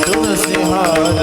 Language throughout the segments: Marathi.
तुलसी हार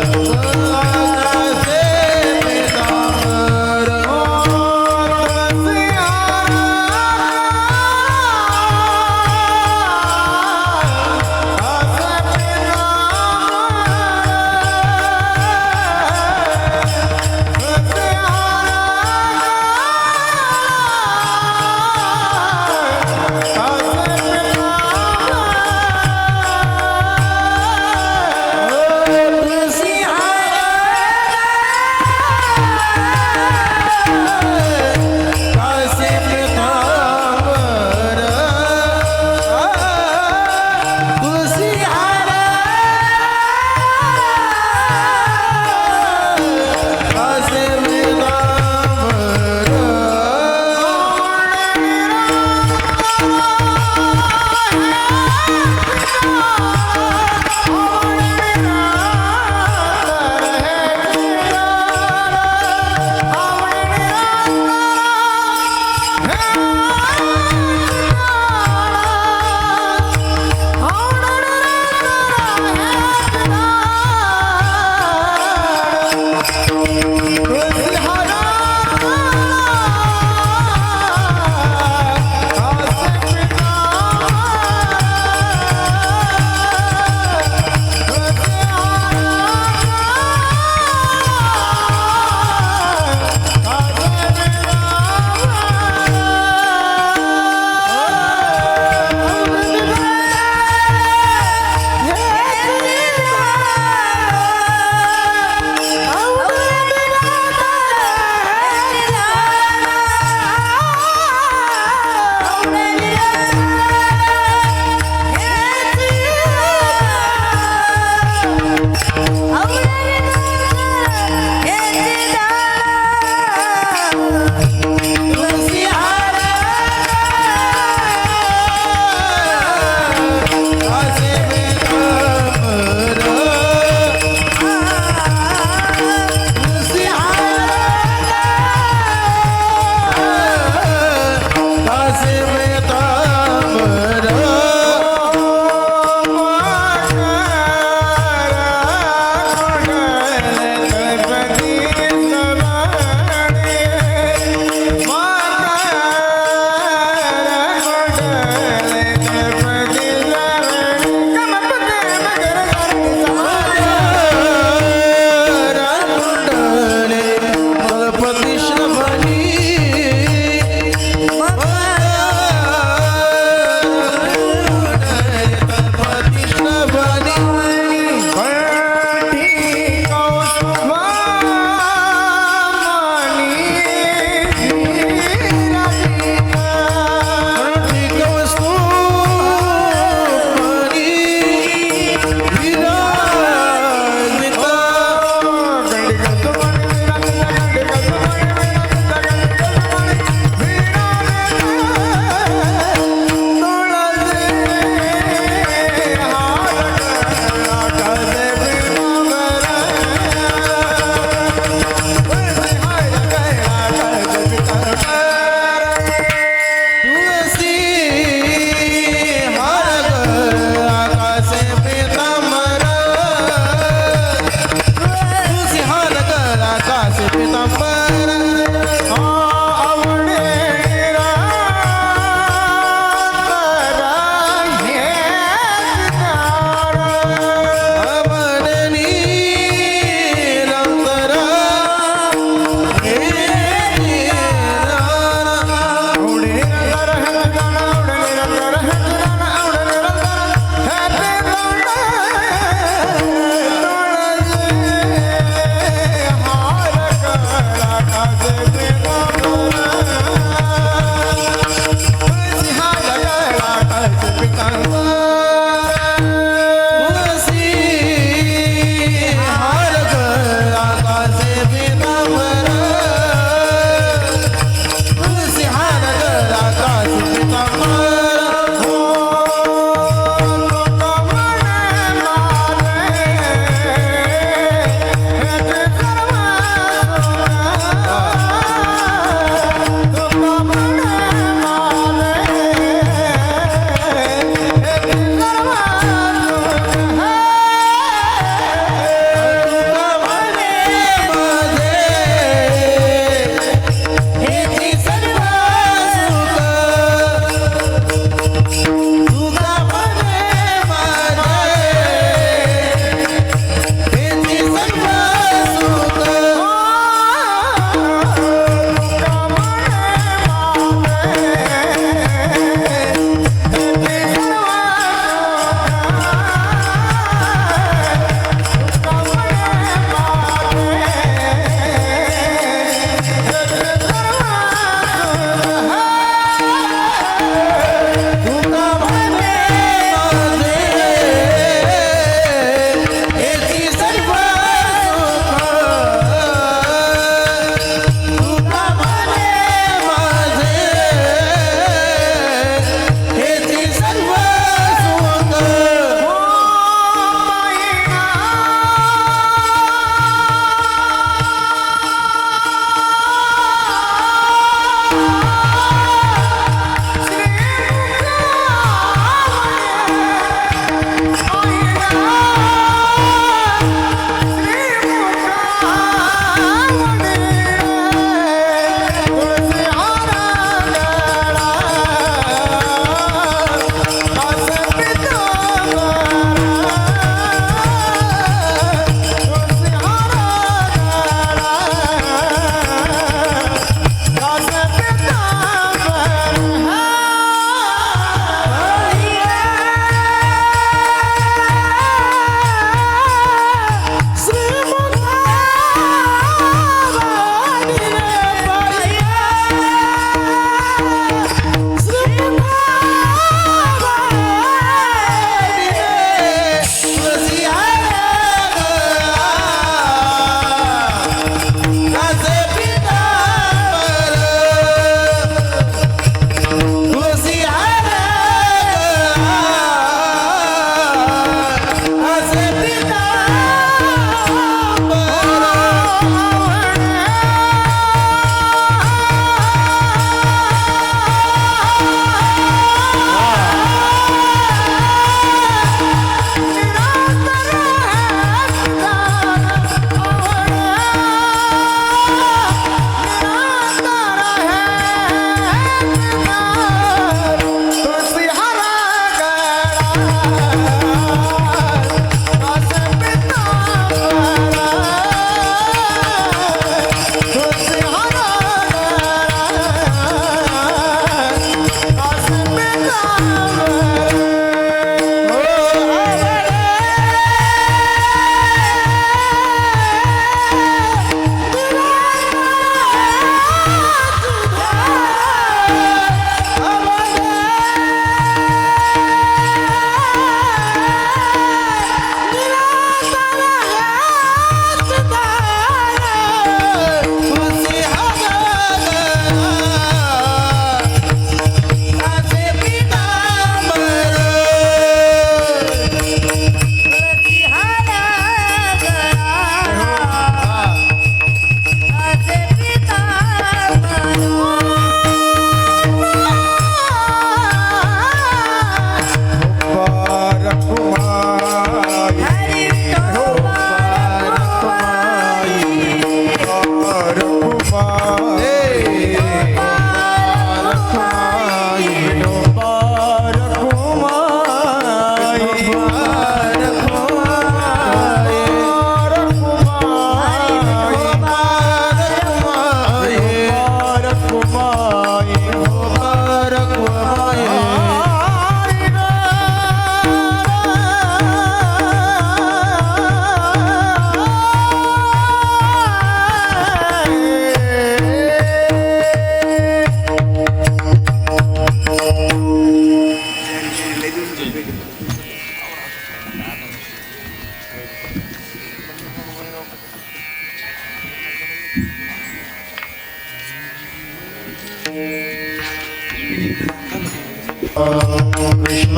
कृष्ण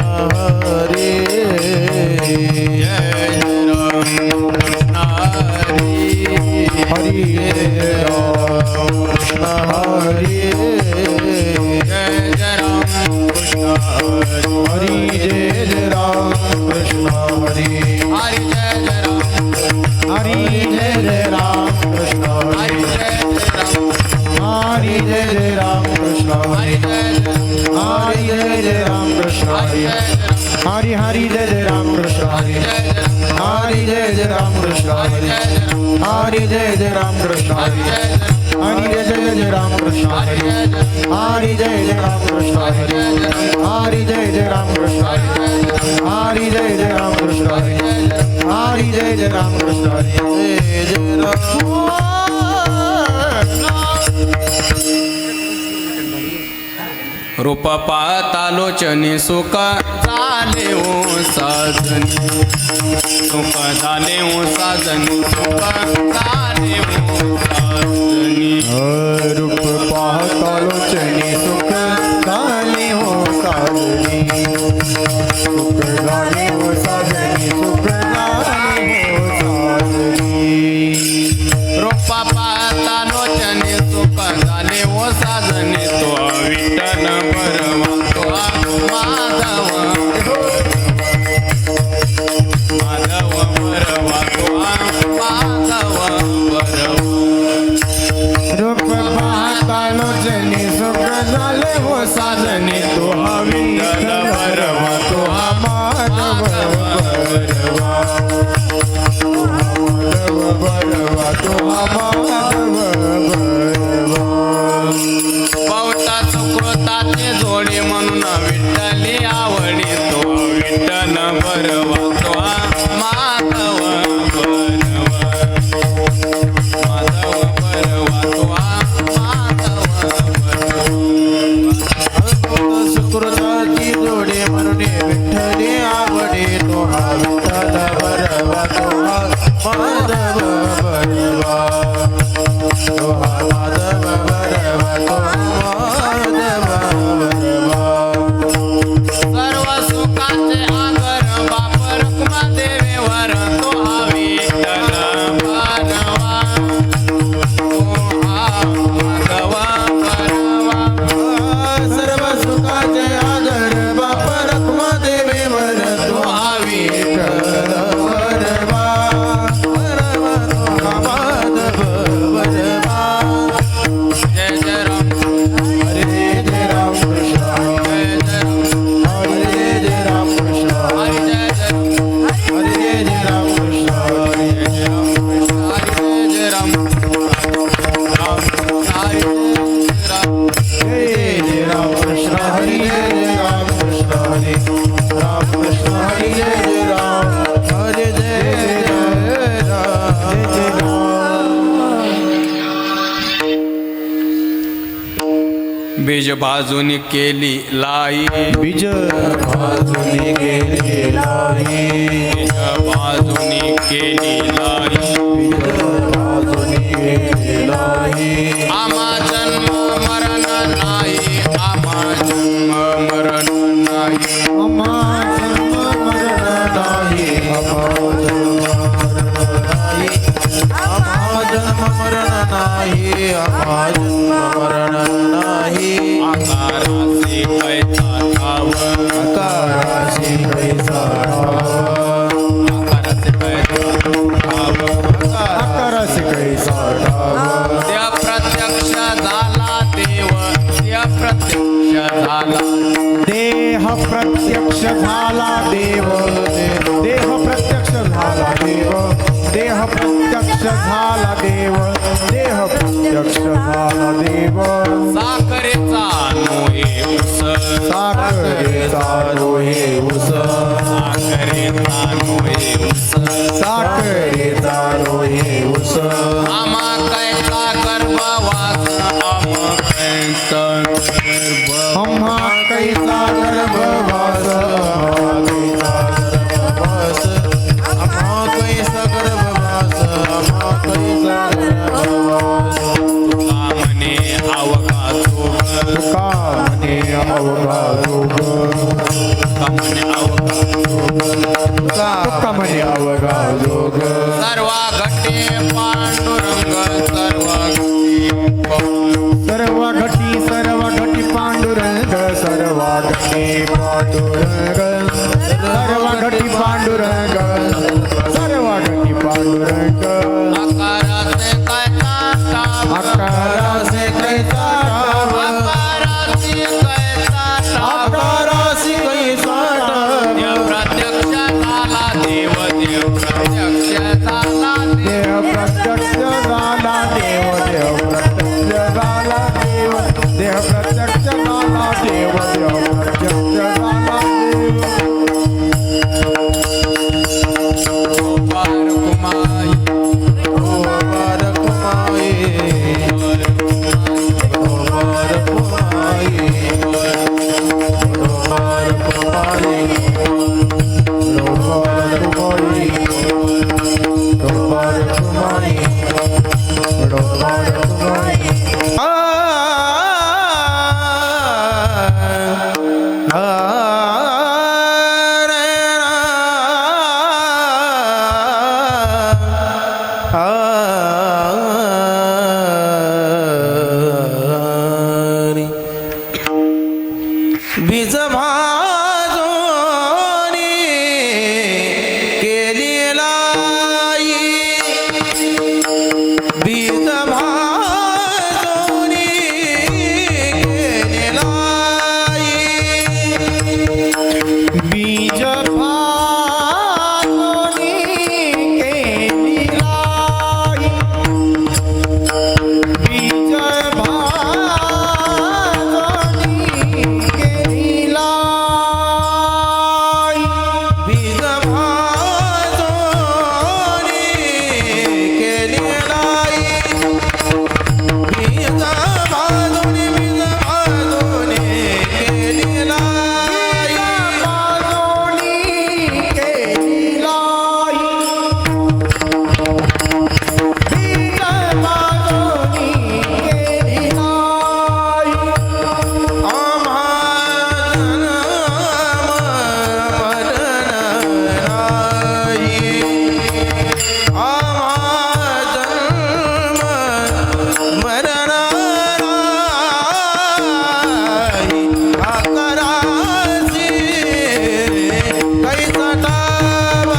हरे हरे राम कृष्ण हरे हरि जय राम कृष्ण हरे हरि जय राम कृष्ण हरि हरि जय राम कृष्ण हरि हरि जय राम कृष्ण हरि हरि हरि जय राम कृष्ण हरि हरि जय राम कृष्ण हरि हरि जय राम कृष्ण हरि हरि जय राम कृष्ण हरि हरि जय राम कृष्ण हरि हरि जय राम कृष्ण हरि हरि जय राम कृष्ण हरि हरि जय राम कृष्ण हरि जय रूप पाहता लोचनी सुख झाले ओ साजनी सुख झाले ओ साजनी सुख झाले ओ साजनी रूप पाहता लोचनी सुख झाले हो साजनी सुख झाले हो साजनी सुख झाले हो साजनी रूप पाहता लोचनी सुख झाले ओ साजनी तो विठ्ठल बरवा तो माधव माधव बरवा तो माधव बरवा रूप पाहता लोचनी सुख झाले हो साजनी तो विठ्ठल बरवा तो माधव बरवा बरवा तो माधव बरवा पावता सुकृताचे जोडी म्हणून विठ्ठली आवडी तो विठ्ठल बरवा तो माधव बरवा माधव बरवा तो माधव बरवा सुकृताची जोडी म्हणून विठ्ठली आवडे तो हा विठ्ठल बरवा तो हा माधव बरवा तो हा माधव बरवा तो माधव बरवा सर्व सुखाचे आगर बाप रखुमा देवेवर तो हा विठ्ठल बरवा तो हा माधव बरवा सर्व सुखाचे आदर बाप रखुमा देवेवर तो हा विठ्ठल बरवा बरवा तो हा माधव बरवा जय जय राम हरे जय राम कृष्ण जय जय राम हरे जय राम कृष्ण हरि जय जय हरे जय राम कृष्ण हरे जय राम हरि जय राम राम हरि राम जय राम कृष्ण हरे जय राम कृष्ण हरे राम कृष्ण हरे जय राम हरे जय राम जय राम बीज भाजून केली लाई बीज भाजून गेले लाई बीज भाजून केली लाई बीज भाजून गेले लाई आमा जन्म मरण नाही आमा जन्म मरण नाही अमा जन्म मरण नाही अमा जन्म मरण नाही अमा जन्म मरण नाही आकाराचे कैसा ठाव आकाराशी कैसा आकाराचे कैसा ठाव आकाराशी कैसा त्या प्रत्यक्ष झाला देव त्या प्रत्यक्ष झाला देह प्रत्यक्ष झाला देव देह प्रत्यक्ष झाला देव देह प्रत्यक्ष झाला देव देह प्रत्यक्ष झाला देव साखरेचा नोहे उस साखरेचा रोहे उस साखरेचा नोहे उस साखरेचा रोहे उस आमा कैसा गर्भवास आम कैसा आम्हा कैसा गर्भवास आम्हा कैसा गर्भवास आम्हा कैसा गर्भवास कामने अवघा तुका म्हणे अवघा जोग घटे पांडुरंग सर्व घटी पांडुरंग सर्व घटी पांडुरंग सर्व घटी पांडुरंग सर्व घटी पांडुरंग आकाराचे कैसा ठाव आकारासे कैसा ठाव आकाराची कैसा ठाव आकारासी कैसा ठाव देव प्रत्यक्ष झाला देव देव प्रत्यक्ष झाला देव प्रत्यक्ष झाला देव देव प्रत्यक्ष झाला देव देव प्रत्यक्ष झाला देव देव प्रत्यक्ष झाला देव कुमाई ओ बारकुमाई ओ बारकुमाई ओ बारकुमाई ओ बारकुमाई ओ बारकुमाई ओ बारकुमाई बीज भाजोनी केली लाई बीज भाजोनी केली लाई बीज भाजोनी केली लाई बीज भाजोनी केली लाई बीज भाजोनी केली लाई बीज भाजोनी केली लाई भाजोनी केली लाई बीज भाजोनी केली लाई आम्हा जन्म मरण नाही आकारासी कैसा ठाव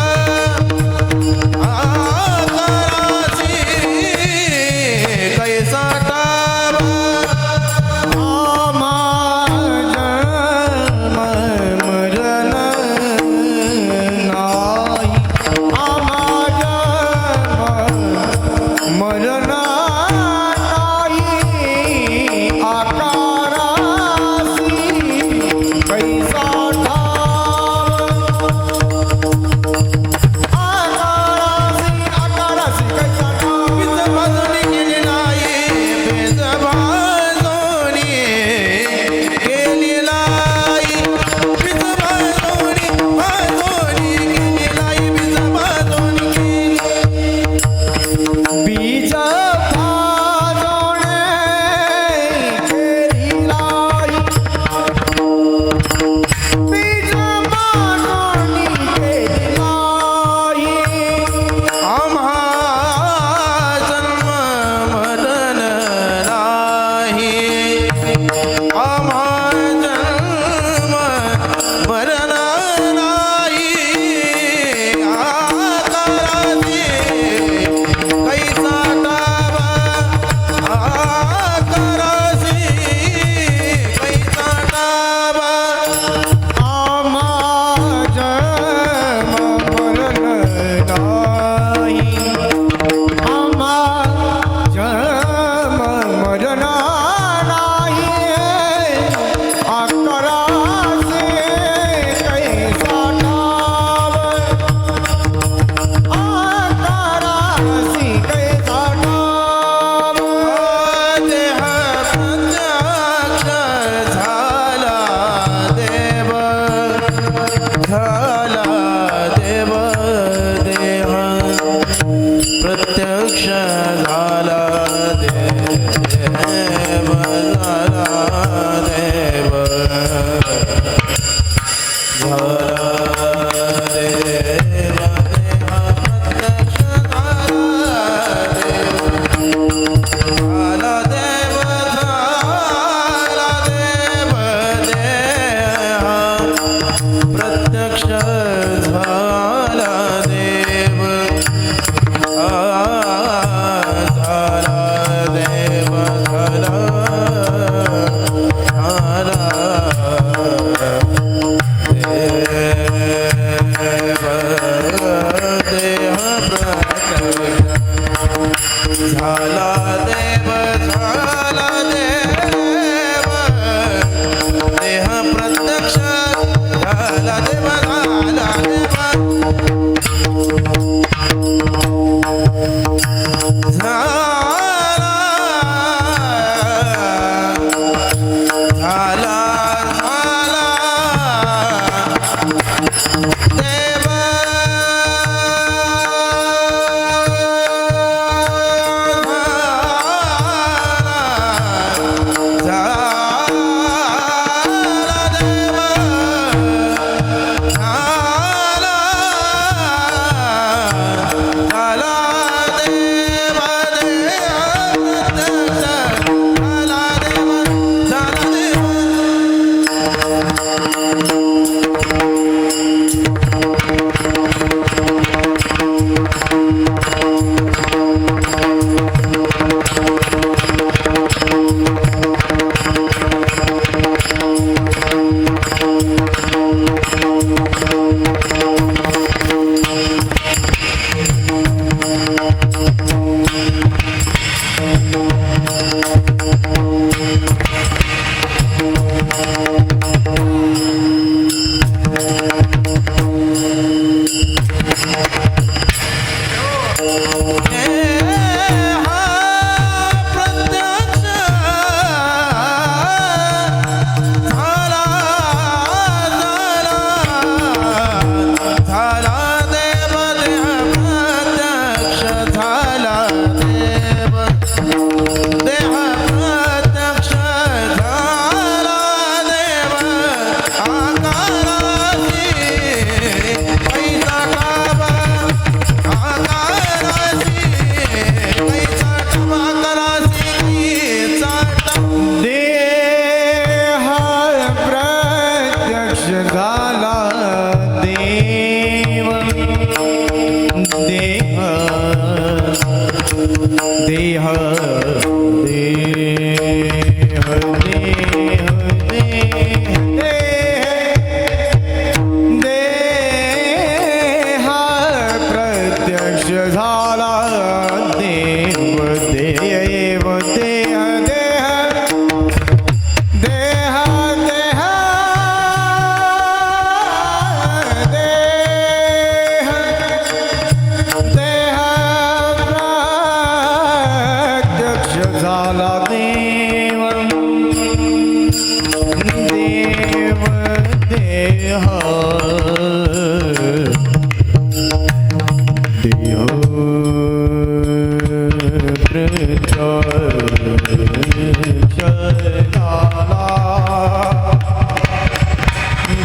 आकारासी कैसा ठाव आम्हा जन्म मरण नाही आम्हा जन्म मरण नाही आकारासी कैसा ठाव आकारासी कैसा ठाव बीज भाजोनी केली लाई बीज भाजोनी केली लाई बीज भाजोनी केली लाई बीज भाजोनी बीज भाजोनी केली लाई बीज भाजोनी केली लाई आम्हा जन्म मरण नाही आम्हा जन्म मरण नाही आकारासी कैसा ठाव आकारासी कैसा ठाव आम्हा जन्म मरण नाही आम्हा जन्म मरण नाही आकारासी कैसा ठाव आकारासी कैसा ठाव देह प्रत्यक्ष झाला देव झाला देव देह प्रत्यक्ष झाला देव झाला देव झाला देव देह प्रत्यक्ष झाला झाला देव झाला देव देह प्रत्यक्ष झाला देव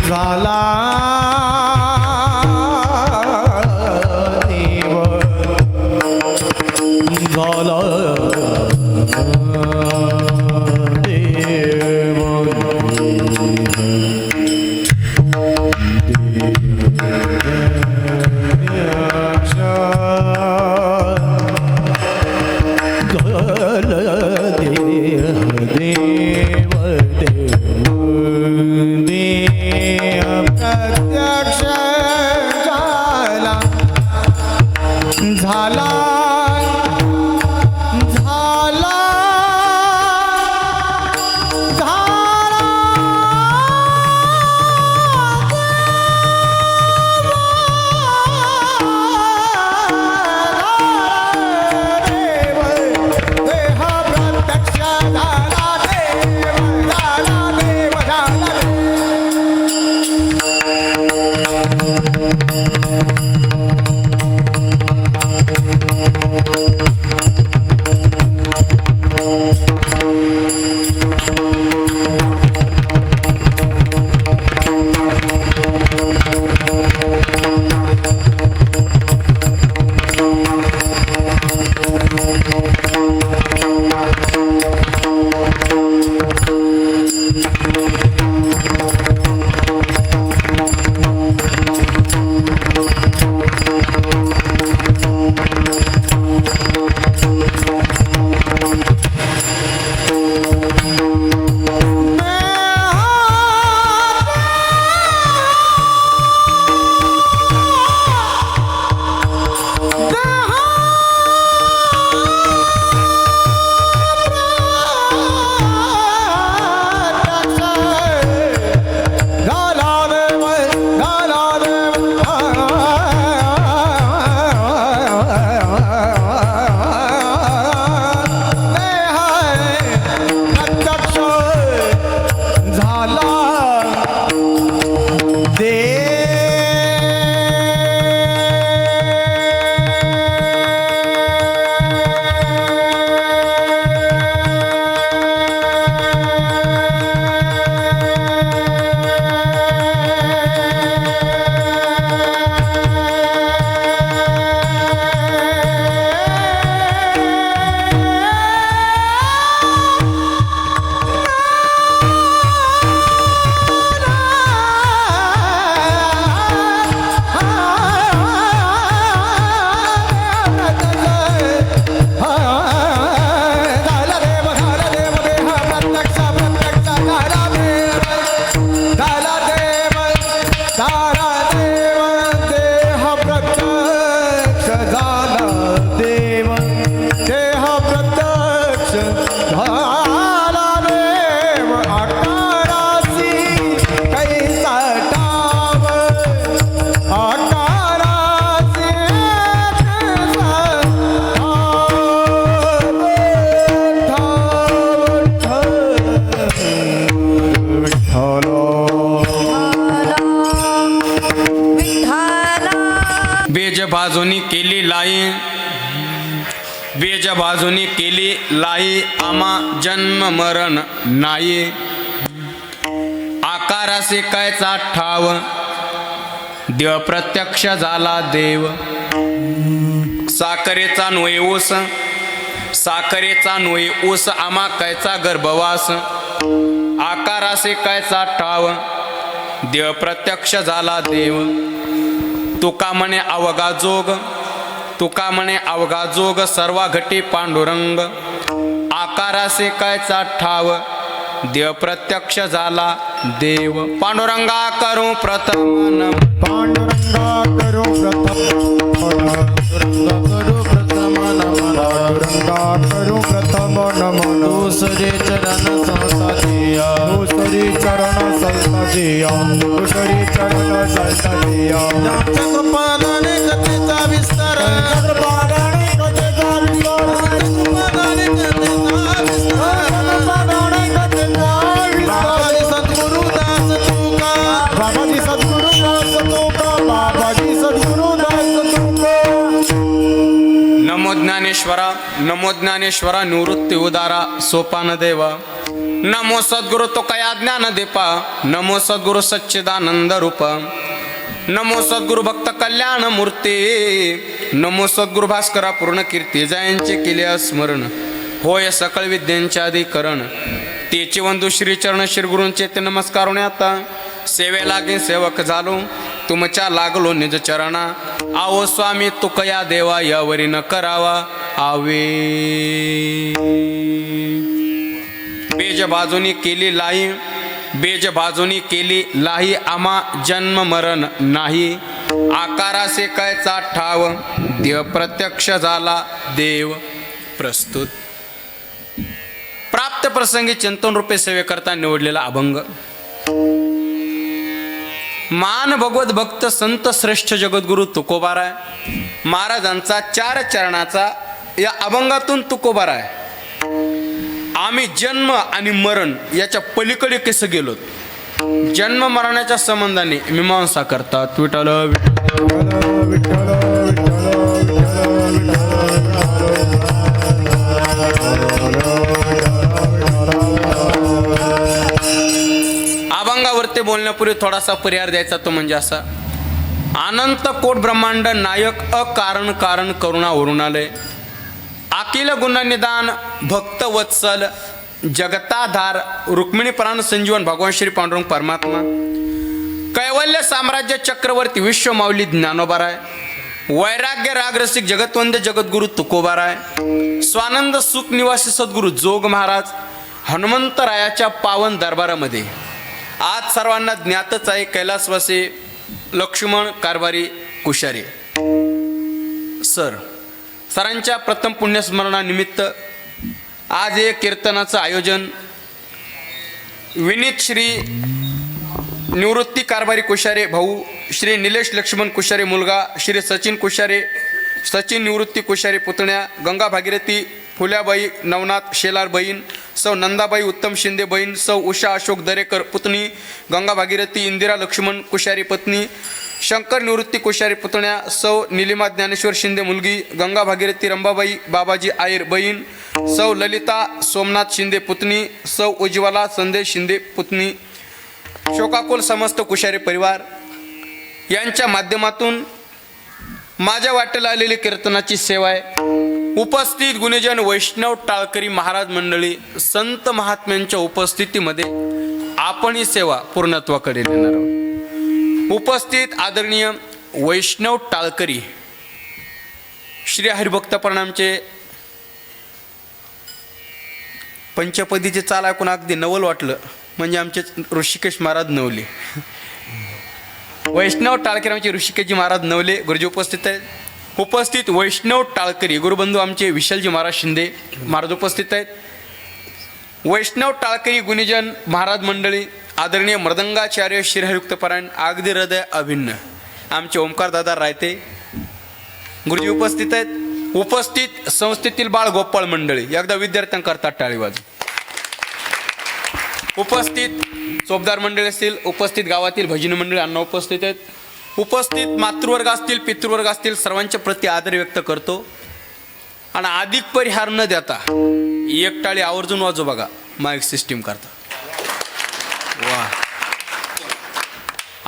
झाला देव झाला झाला बेज बाजूनी केली लाई आमा जन्म मरण नाही आकारासे कायचा ठाव देव प्रत्यक्ष झाला देव साखरेचा नोई ऊस साखरेचा नोई ऊस आमा कायचा गर्भवास आकारासे कायचा ठाव देव प्रत्यक्ष झाला देव तुका म्हणे अवघा जोग तुका म्हणे अवघा जोग सर्वा घटी पांडुरंग आकारासे कायचा ठाव देव प्रत्यक्ष झाला देव पांडुरंगा करू प्रथम नमन पांडुरंगा करो प्रथम नमन पांडुरंगा करो प्रथम नमन दुसरे चरण संता दिया दुसरे चरण संता दिया दुसरे चरण संता दिया जगपादाने कथेचा विस्तार जगपादाने कथेचा विस्तार जगपादाने कथेचा विस्तार जगपादाने कथेचा विस्तार सद्गुरु दास तुका बाबाजी सद्गुरु दास तुका बाबाजी सद्गुरु दास तुका नमो ज्ञानेश्वरा निवृत्ती उदारा सोपान देवा नमो सद्गुरु तुकया ज्ञान दीपा नमो सद्गुरु सच्चिदानंद रूप नमो सद्गुरु भक्त कल्याण मूर्ती नमो सद्गुरु भास्करा पूर्ण कीर्ती जयांचे केले स्मरण होय सकळ विद्यांचे अधिकरण तेची वंदू श्री चरण श्री गुरूंचे ते नमस्कार आता सेवे लागे सेवक झालो तुमच्या लागलो निज चरणा आओ स्वामी तुकया देवा यावरी न करावा आवे बेज बाजूनी केली लाई बेज बाजूनी केली लाही आमा जन्म मरण नाही आकारासे कायचा ठाव देव प्रत्यक्ष झाला देव प्रस्तुत प्राप्त प्रसंगी चिंतन रूपे सेवेकरता निवडलेला अभंग मान भगवत भक्त संत श्रेष्ठ जगद्गुरु तुकोबाराय महाराजांचा 4 चरणाचा या अभंगातून तुकोबाराय आम्ही जन्म आणि मरण याच्या पलीकडे कसं गेलो जन्म मरणाच्या संबंधाने मीमांसा करतात विठ्ठल अभंगावरती बोलण्यापूर्वी थोडासा पर्याय द्यायचा तो म्हणजे असा अनंत कोट ब्रह्मांड नायक अकारण कारण करुणा वरुणालय अखिल गुणनिदान भक्त वत्सल जगताधार रुक्मिणी प्राण संजीवन भगवान श्री पांडुरंग परमात्मा कैवल्य साम्राज्य चक्रवर्ती विश्व माऊली ज्ञानोबाराय वैराग्य रागरसिक जगतवंद्य जगद्गुरु तुकोबाराय स्वानंद सुख निवासी सद्गुरु जोग महाराज हनुमंतरायाच्या पावन दरबारामध्ये आज सर्वांना ज्ञातच आहे कैलासवासी लक्ष्मण कारभारी कुशारी सरांच्या प्रथम पुण्यस्मरणानिमित्त आज एक कीर्तनाचं आयोजन विनीत श्री निवृत्ती कारभारी कुशारे भाऊ श्री निलेश लक्ष्मण कुशारे मुलगा श्री सचिन कुशारे सचिन निवृत्ती कुशारे पुतण्या गंगा भागीरथी फुल्याबाई नवनाथ शेलार बहीण सौ नंदाबाई उत्तम शिंदे बहीण सौ उषा अशोक दरेकर पुतणी गंगा भागीरथी इंदिरा लक्ष्मण कुशारी पत्नी शंकर निवृत्ती कुशारी पुतण्या सौ निलिमा ज्ञानेश्वर शिंदे मुलगी गंगा भागीरथी रंबाबाई बाबाजी आयर बहीण सौ ललिता सोमनाथ शिंदे पुतणी सौ उज्ज्वला संदेश शिंदे पुतणी शोकाकुल समस्त कुशारी परिवार यांच्या माध्यमातून माझ्या वाटेला आलेली कीर्तनाची सेवा आहे उपस्थित गुणीजन वैष्णव टाळकरी महाराज मंडळी संत महात्म्यांच्या उपस्थितीमध्ये आपण ही सेवा पूर्णत्वाकडे नेणार आहोत उपस्थित आदरणीय वैष्णव टाळकरी श्री हरिभक्त प्रणामचे पंचपदीचे चाल ऐकून अगदी नवल वाटलं म्हणजे आमचे ऋषिकेश महाराज नवले वैष्णव टाळकरी आमचे ऋषिकेशजी महाराज नवले गुरुजी उपस्थित आहेत उपस्थित वैष्णव टाळकरी गुरुबंधू आमचे विशालजी महाराज शिंदे महाराज उपस्थित आहेत वैष्णव टाळकरी गुणीजन महाराज मंडळी आदरणीय मृदंगाचार्य श्री हरिभक्त परायण अगदी हृदय अभिन्न आमचे ओमकार दादा रायते गुरुजी उपस्थित आहेत उपस्थित संस्थेतील बाळ गोपाळ मंडळी एकदा विद्यार्थ्यांकरता टाळी वाजवा उपस्थित चोपदार मंडळी असतील उपस्थित गावातील भजनी मंडळी अण्णा उपस्थित आहेत उपस्थित मातृवर्ग असतील पितृवर्ग असतील सर्वांच्या प्रती आदर व्यक्त करतो आणि अधिक परिहार न देता एक टाळी आवर्जून वाजू बघा माईक सिस्टीम करता. वा,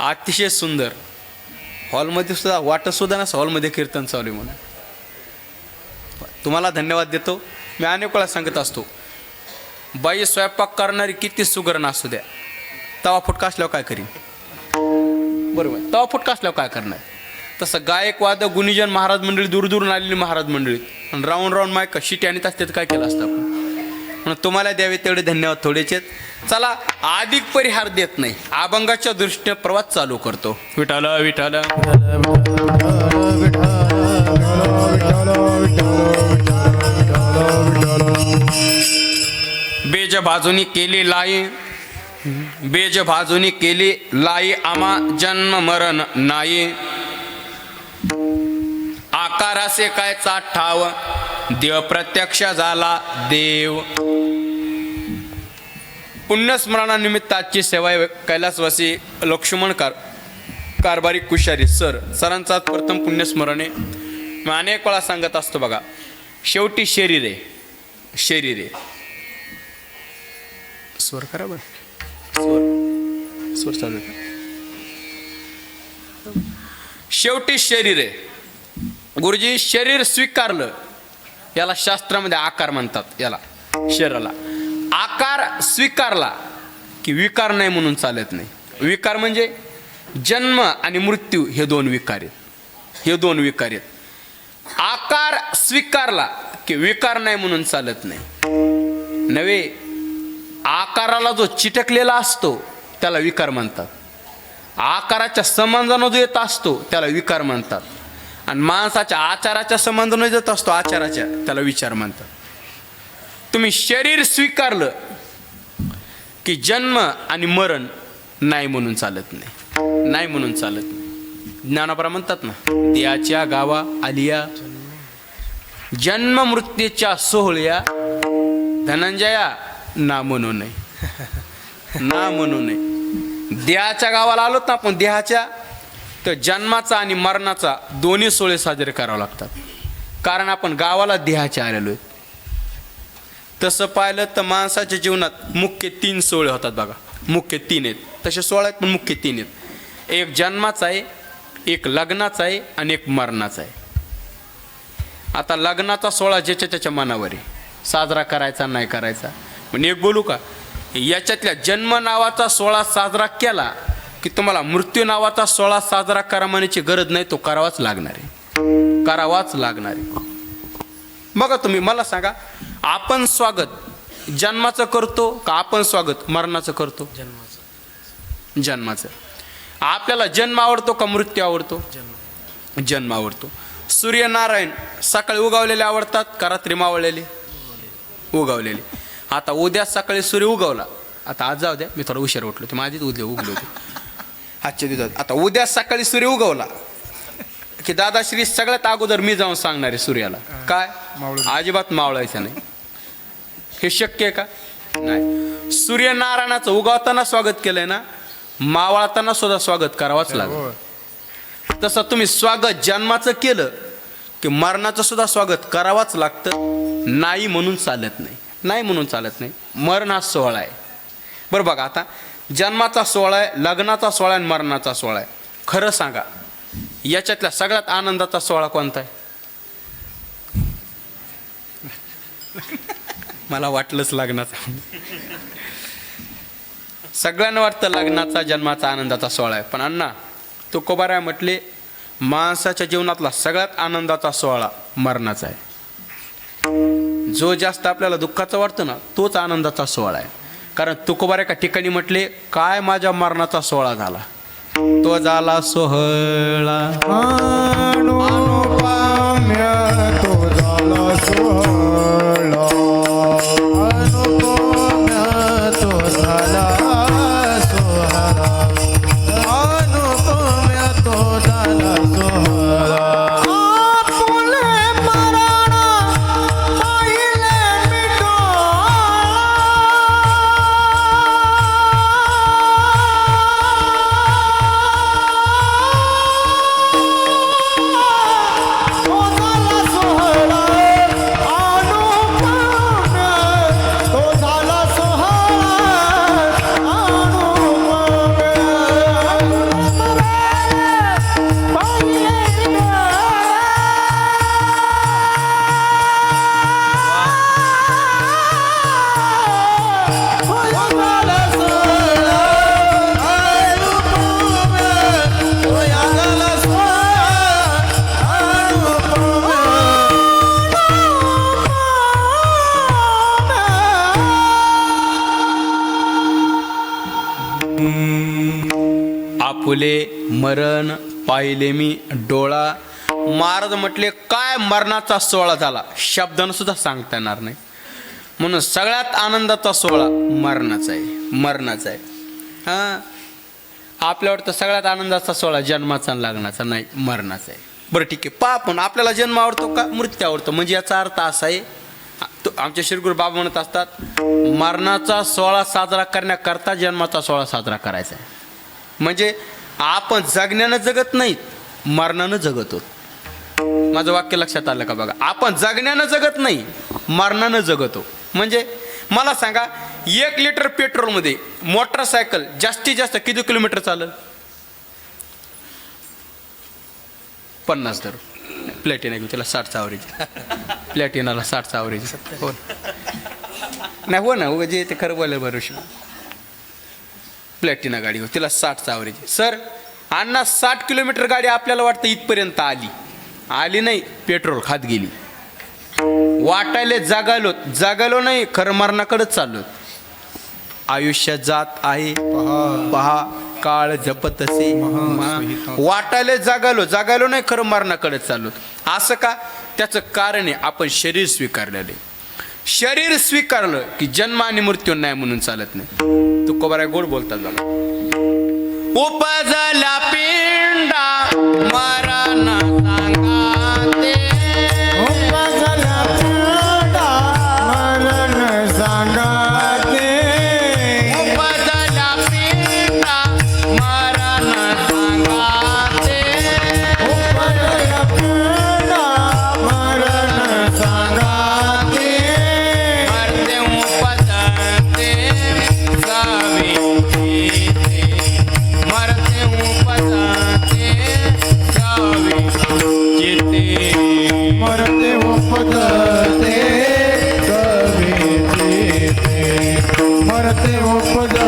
अतिशय सुंदर. हॉलमध्ये सुद्धा वाटत सुद्धा ना हॉलमध्ये कीर्तन चालू आहे म्हणून. तुम्हाला धन्यवाद देतो. मी अनेक वेळा सांगत असतो, बाई स्वयंपाक करणारी किती सुगरण असू द्या, तवा फुटका असल्यावर काय करीन, बरोबर, तवा फुटका असल्यावर काय करणार. तसं गायक वादक गुणीजन महाराज मंडळी, दूरदूरून आलेली महाराज मंडळी आणि राऊंड राऊंड मायक शिटी आणि असते तर काय केलं असतं आपण. म्हणून तुम्हाला द्यावे तेवढे धन्यवाद थोडेचे. चला, अधिक परिहार देत नाही, अभंगाच्या दृष्टीने प्रवास चालू करतो. विठाल विठाल बेज बाजूनी केली लाई, बेज बाजूनी केली लाई, आमा जन्म मरण नाही. आकारासे काय ठाव, देव प्रत्यक्ष झाला देव. पुण्यस्मरणानिमित्ताची सेवा कैलासवासी लक्ष्मण कारभारी कुशारी सरांचा प्रथम पुण्यस्मरण आहे. मी अनेक वेळा सांगत असतो बघा, शेवटी शरीर आहे, शरीर आहे. स्वर करा बरं, स्वर चालू आहे. शेवटी शरीर आहे. गुरुजी शरीर स्वीकारलं, याला शास्त्रामध्ये आकार म्हणतात. याला शरीराला आकार स्वीकारला की विकार नाही म्हणून चालत नाही. विकार म्हणजे जन्म आणि मृत्यू हे दोन विकार आहेत, हे दोन विकार आहेत. आकार स्वीकारला की विकार नाही म्हणून चालत नाही. नव्हे, आकाराला जो चिटकलेला असतो त्याला विकार म्हणतात. आकाराच्या संबंधानं जो येत असतो त्याला विकार म्हणतात. आणि माणसाच्या आचाराच्या संबंधानं येत असतो आचाराच्या, त्याला विचार म्हणतात. तुम्ही शरीर स्वीकारलं की जन्म आणि मरण नाही म्हणून चालत नाही, नाही म्हणून चालत नाही. ज्ञानोबा म्हणतात ना, देहाच्या गावा आलिया, जन्म मृत्यूच्या सोहळ्या, धनंजया ना म्हणू नये, ना म्हणू नये. देहाच्या गावाला आलोत ना आपण, देहाच्या, तर जन्माचा आणि मरणाचा दोन्ही सोहळे साजरे करावे लागतात. कारण आपण गावाला देहाच्या आलेलो आहे. तसं पाहिलं तर माणसाच्या जीवनात मुख्य 3 सोहळे होतात बघा. मुख्य 3 आहेत, तसे 16 आहेत पण मुख्य 3 आहेत. एक जन्माचा आहे, एक लग्नाचा आहे आणि एक मरणाचा आहे. आता लग्नाचा सोहळा ज्याच्या त्याच्या मनावर आहे, साजरा करायचा नाही करायचा. पण एक बोलू का, याच्यातल्या जन्म नावाचा सोहळा साजरा केला की तुम्हाला मृत्यू नावाचा सोहळा साजरा करा म्हणायची गरज नाही, तो करावाच लागणार आहे, करावाच लागणार आहे. बघा तुम्ही मला सांगा, आपण स्वागत जन्माचं करतो का आपण स्वागत मरणाचं करतो? जन्माचं. जन्माचं. आपल्याला जन्म आवडतो का मृत्यू आवडतो? जन्म आवडतो. सूर्यनारायण सकाळी उगवलेले आवडतात का रात्री मावळलेले? उगवलेले. आता उद्या सकाळी सूर्य उगवला, आता आज जाऊ द्या, मी थोडा उशीर उठलो, ते माझीच उगले होते आजच्या दिवसात. आता उद्या सकाळी सूर्य उगवला की दादाश्री सगळ्यात अगोदर मी जाऊन सांगणार आहे सूर्याला, काय अजिबात मावळायचं नाही. हे शक्य आहे का? नाही. सूर्यनारायणाचं उगवताना स्वागत केलंय ना, मावळताना सुद्धा स्वागत करावंच लागेल. तसं तुम्ही स्वागत जन्माचं केलं की मरणाचं सुद्धा स्वागत करावंच लागतं. नाही म्हणून चालत नाही, नाही म्हणून चालत नाही. मरण हा सोहळा आहे. बरं बघा, आता जन्माचा सोहळा आहे, लग्नाचा सोहळा आहे, मरणाचा सोहळा आहे. खरं सांगा, याच्यातल्या सगळ्यात आनंदाचा सोहळा कोणता आहे? मला वाटलंच लग्नाचा. सगळ्यांना वाटतं लग्नाचा, जन्माचा, आनंदाचा सोहळा आहे. पण अण्णा तुकोबाराय म्हटले, माणसाच्या जीवनातला सगळ्यात आनंदाचा सोहळा मरणाचा आहे. जो जास्त आपल्याला दुःखाचा वाटतो ना, तोच आनंदाचा सोहळा आहे. कारण तुकोबार एका ठिकाणी म्हटले, काय माझ्या मरणाचा सोहळा झाला, तो झाला सोहळा अनुपम्य, तो झाला सोहळा अनुपम्य, तो झाला सोहळा अनुपम्य, तो झाला सोहळा. फुले मरण पाहिले मी डोळा. महाराज म्हटले काय मरणाचा सोहळा झाला, शब्दानं सुद्धा सांगता येणार नाही. म्हणून सगळ्यात आनंदाचा सोहळा मरणाचा आहे, मरणाचा आहे. हां, आपल्यावर तर सगळ्यात आनंदाचा सोहळा जन्माचा आणि लग्नाचा नाही, मरणाचा आहे. बरं ठीक आहे, पहा पण आपल्याला जन्म आवडतो का मृत्यू आवडतो? म्हणजे याचा अर्थ असा आहे, आमचे श्रीगुरू बाबा म्हणत असतात मरणाचा सोहळा साजरा करण्याकरता जन्माचा सोहळा साजरा करायचा आहे. म्हणजे आपण जगण्यानं जगत नाहीत, मरणानं जगतो. माझं वाक्य लक्षात आलं का बघा? आपण जगण्यानं जगत नाही, मरणानं जगतो. म्हणजे मला सांगा 1 लिटर पेट्रोलमध्ये मोटरसायकल जास्तीत जास्त किती किलोमीटर चालेल? 50 धरू. प्लॅटिना घेऊ, त्याला 60चा ॲव्हरेज. प्लॅटिनाला 60चा ॲव्हरेज. हो नाही, हो ना, हो जे ते खरं बोलायला बरं. प्लॅटिना गाडी हो, तिला 60चा ॲव्हरेज. सर अण्णा 60 किलोमीटर गाडी आपल्याला वाटतं इथपर्यंत आली नाही, पेट्रोल खात गेली. वाटायले जागालो नाही, खरं मरणाकडेच चाललो. आयुष्य जात आहे पहा काळ जपतसे. वाटायले जागालो नाही, खरं मरणाकडेच चाललो. असं का? त्याचं कारण आहे आपण शरीर स्वीकारलेले. शरीर स्वीकारलं की जन्म आणि मृत्यू नाही म्हणून चालत नाही. तुकोबाराय गोड बोलतात बघा. उपजला पिंडा मरण सांगाते. उपजला पिंडा मरण सांगाते. उपजला पिंडा मरण सांगाते. उपजला पिंडा मरण सांगाते. मरते उपजते जावे येते. मरते उपजते जावे येते. मरते उपजते सवेते. मरते उपजते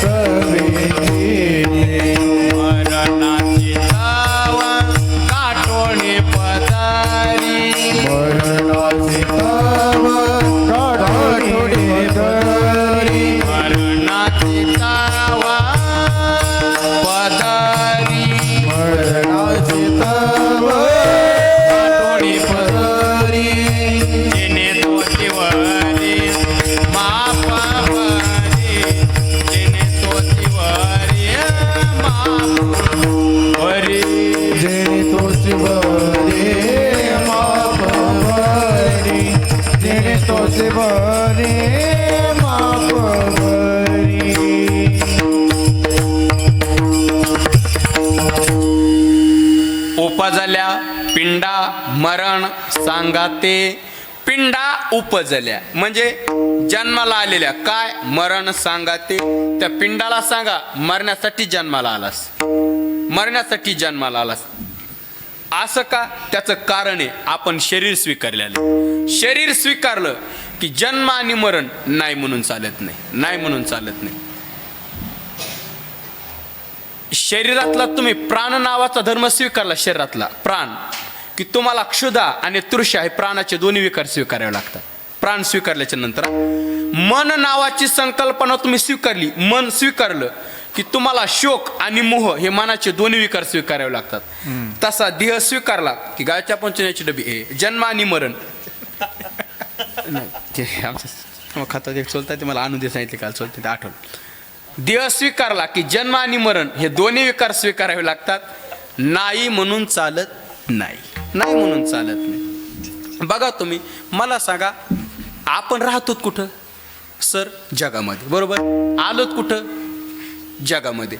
सवेते. मरणाची तावा काटोणे पदारी. मरणाची तव काढोडी पदरी. मरणाची तावा पदारी. मरणाची तव काढोडी पदरी. जेने तोचीवरी मापावरी. जेने तोचीवरी मापावरी. जेणे तोच बरे माप बरी. जेणे तोच बरे माप बरी. उपजल्या पिंडा मरण सांगाते. पिंडा उपजल्या म्हणजे जन्माला आलेल्या काय मरण सांगाते. त्या पिंडाला सांगा मरण्यासाठी जन्माला आलास, मरण्यासाठी जन्माला आलास. असं का? त्याचं कारण आहे आपण शरीर स्वीकारलेलं. शरीर स्वीकारलं की जन्म आणि मरण नाही म्हणून चालत नाही, नाही म्हणून चालत नाही. शरीरातला तुम्ही प्राण नावाचा धर्म स्वीकारला, शरीरातला प्राण, की तुम्हाला क्षुधा आणि तृष्णा हे प्राणाचे दोन्ही विकार स्वीकारावे लागतात. प्राण स्वीकारल्याच्या नंतर मन नावाची संकल्पना तुम्ही स्वीकारली, मन स्वीकारलं की तुम्हाला शोक आणि मोह हे मनाचे दोन्ही विकार स्वीकारावे लागतात. तसा देह स्वीकारला की गायच्या पंचण्याची डबी हे जन्म आणि मरण. ते आमचं खातात एक चलतात ते मला आणून सांगितले काल चलते ते आठवलं. देह स्वीकारला की जन्म आणि मरण हे दोन्ही विकार स्वीकारावे लागतात. नाही म्हणून चालत नाही, नाही म्हणून चालत नाही. बघा तुम्ही मला सांगा आपण राहतो कुठं? सर जगामध्ये, बरोबर. आलोत कुठं? जगामध्ये.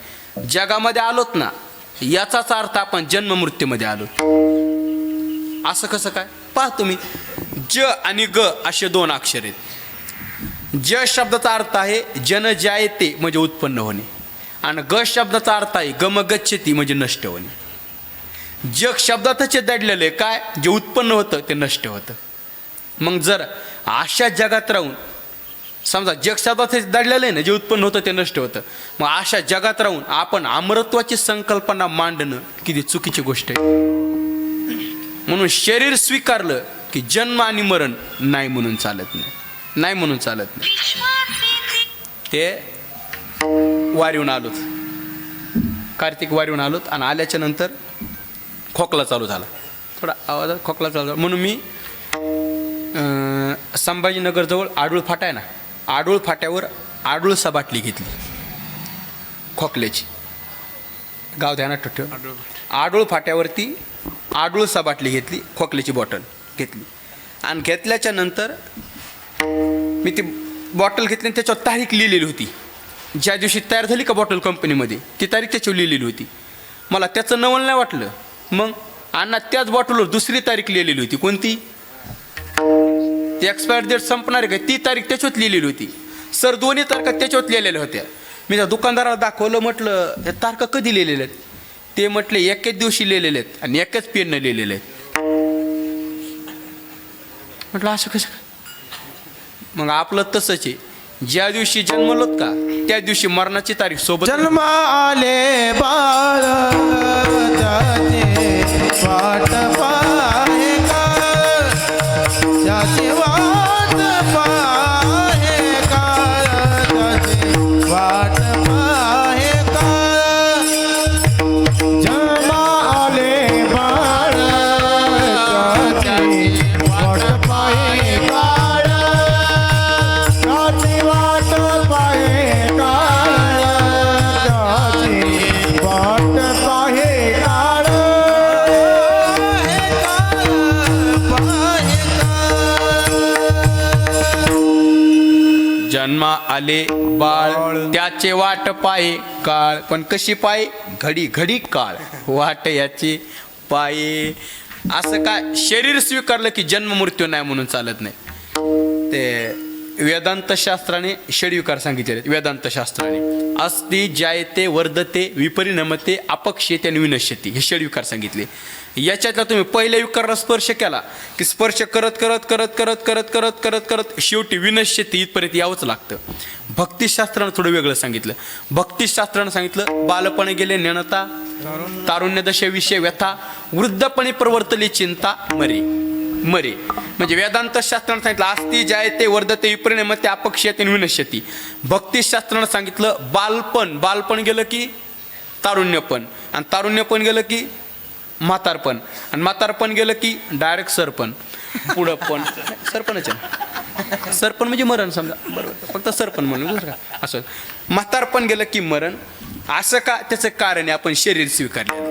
जगामध्ये आलोत ना, याचाच अर्थ आपण जन्म मृत्यूमध्ये आलोत. असं कसं काय? पहा तुम्ही, ज आणि ग असे 2 अक्षर आहेत. ज शब्दाचा अर्थ आहे जन जायते म्हणजे उत्पन्न होणे, आणि ग शब्दाचा अर्थ आहे गमगच्छती म्हणजे नष्ट होणे. जग शब्दातच दडलेलं आहे काय, जे उत्पन्न होतं ते नष्ट होतं. मग जर अशा जगात राहून समजा जग शब्दात दडलेलं आहे ना, जे उत्पन्न होतं ते नष्ट होतं, मग अशा जगात राहून आपण अमरत्वाची संकल्पना मांडणं किती चुकीची गोष्ट आहे. म्हणून शरीर स्वीकारलं की जन्म आणि मरण नाही म्हणून चालत नाही, नाही म्हणून चालत नाही. ते वारीहून आलोच, कार्तिक वारीहून आलोत आणि आल्याच्या नंतर खोकला चालू झाला, थोडा आवाजात खोकला चालू झाला. म्हणून मी संभाजीनगरजवळ आडूळ फाटा आहे ना, आडूळ फाट्यावर आडूळसा बाटली घेतली खोकल्याची. गाव ध्यानात ठेव. आडूळ फाट्यावरती आडूळसा बाटली घेतली, खोकल्याची बॉटल घेतली. आणि घेतल्याच्या नंतर मी ती बॉटल घेतली आणि त्याच्यावर तारीख लिहिलेली होती. ज्या दिवशी तयार झाली का बॉटल कंपनीमध्ये, ती तारीख त्याच्यावर लिहिलेली होती. मला त्याचं नवल नाही वाटलं. मग अण्णा त्याच बॉटलवर दुसरी तारीख लिहिलेली होती. कोणती? ती एक्सपायर डेट संपणार आहे का ती तारीख त्याच्यात लिहिलेली होती. सर दोन्ही तारखा त्याच्यात लिहिलेल्या होत्या. मी त्या दुकानदाराला दाखवलं, म्हटलं हे तारखा कधी लिहिलेल्या आहेत? ते म्हटले एकच दिवशी लिहिलेले आहेत आणि एकच पेननं लिहिलेले आहेत. म्हटलं असं कसं काय? मग आपलं तसंच आहे, ज्या दिवशी जन्मलोत का त्या दिवशी मरणाची तारीख सोबत. जन्म आले बाळ त्याचे वाट पाहे का, त्याचे वाट पाहे का, त्याचे वाट पाहे का. जन्म आले बाळ त्याचे वाट पाहे का, त्याची वाट पाहे काळ, त्याची वाट पाहे काळ, जन्मा आले बाळ त्याचे वाट पाये काळ. पण कशी पाय? घडी घडी काळ वाट याची पाये. असं काय शरीर स्वीकारलं की जन्म मृत्यू नाही म्हणून चालत नाही. ते वेदांत शास्त्राने षडविकार सांगितले. वेदांत शास्त्राने अस्ति जायते वर्धते विपरिणमते अपक्षेते आणि विनश्यती हे षडविकार सांगितले. याच्यातला तुम्ही पहिल्या विकाराला स्पर्श केला की स्पर्श करत करत करत करत करत करत करत करत शेवटी विनश्यती इथपर्यंत यावंच लागतं. भक्तिशास्त्रानं थोडं वेगळं सांगितलं. भक्तिशास्त्रानं सांगितलं बालपणे गेले नेणता, तारुण्य दशेविषयी व्यथा, वृद्धपणे प्रवर्तली चिंता मरे. मरे म्हणजे वेदांत शास्त्रानं सांगितलं अस्ति जायते वर्धते विपरिणमते अपक्षेते आणि विनश्यती. भक्तिशास्त्रानं सांगितलं बालपण, बालपण गेलं की तारुण्यपण, आणि तारुण्यपण गेलं की म्हातारपण, आणि म्हातारपण गेलं की डायरेक्ट सरपण. पुढं पण सरपणच आहे. सरपण म्हणजे मरण समजा, बरोबर, फक्त सरपण म्हणून का असं. म्हातारपण गेलं की मरण. असं का? त्याचं कारण आहे आपण शरीर स्वीकारलं.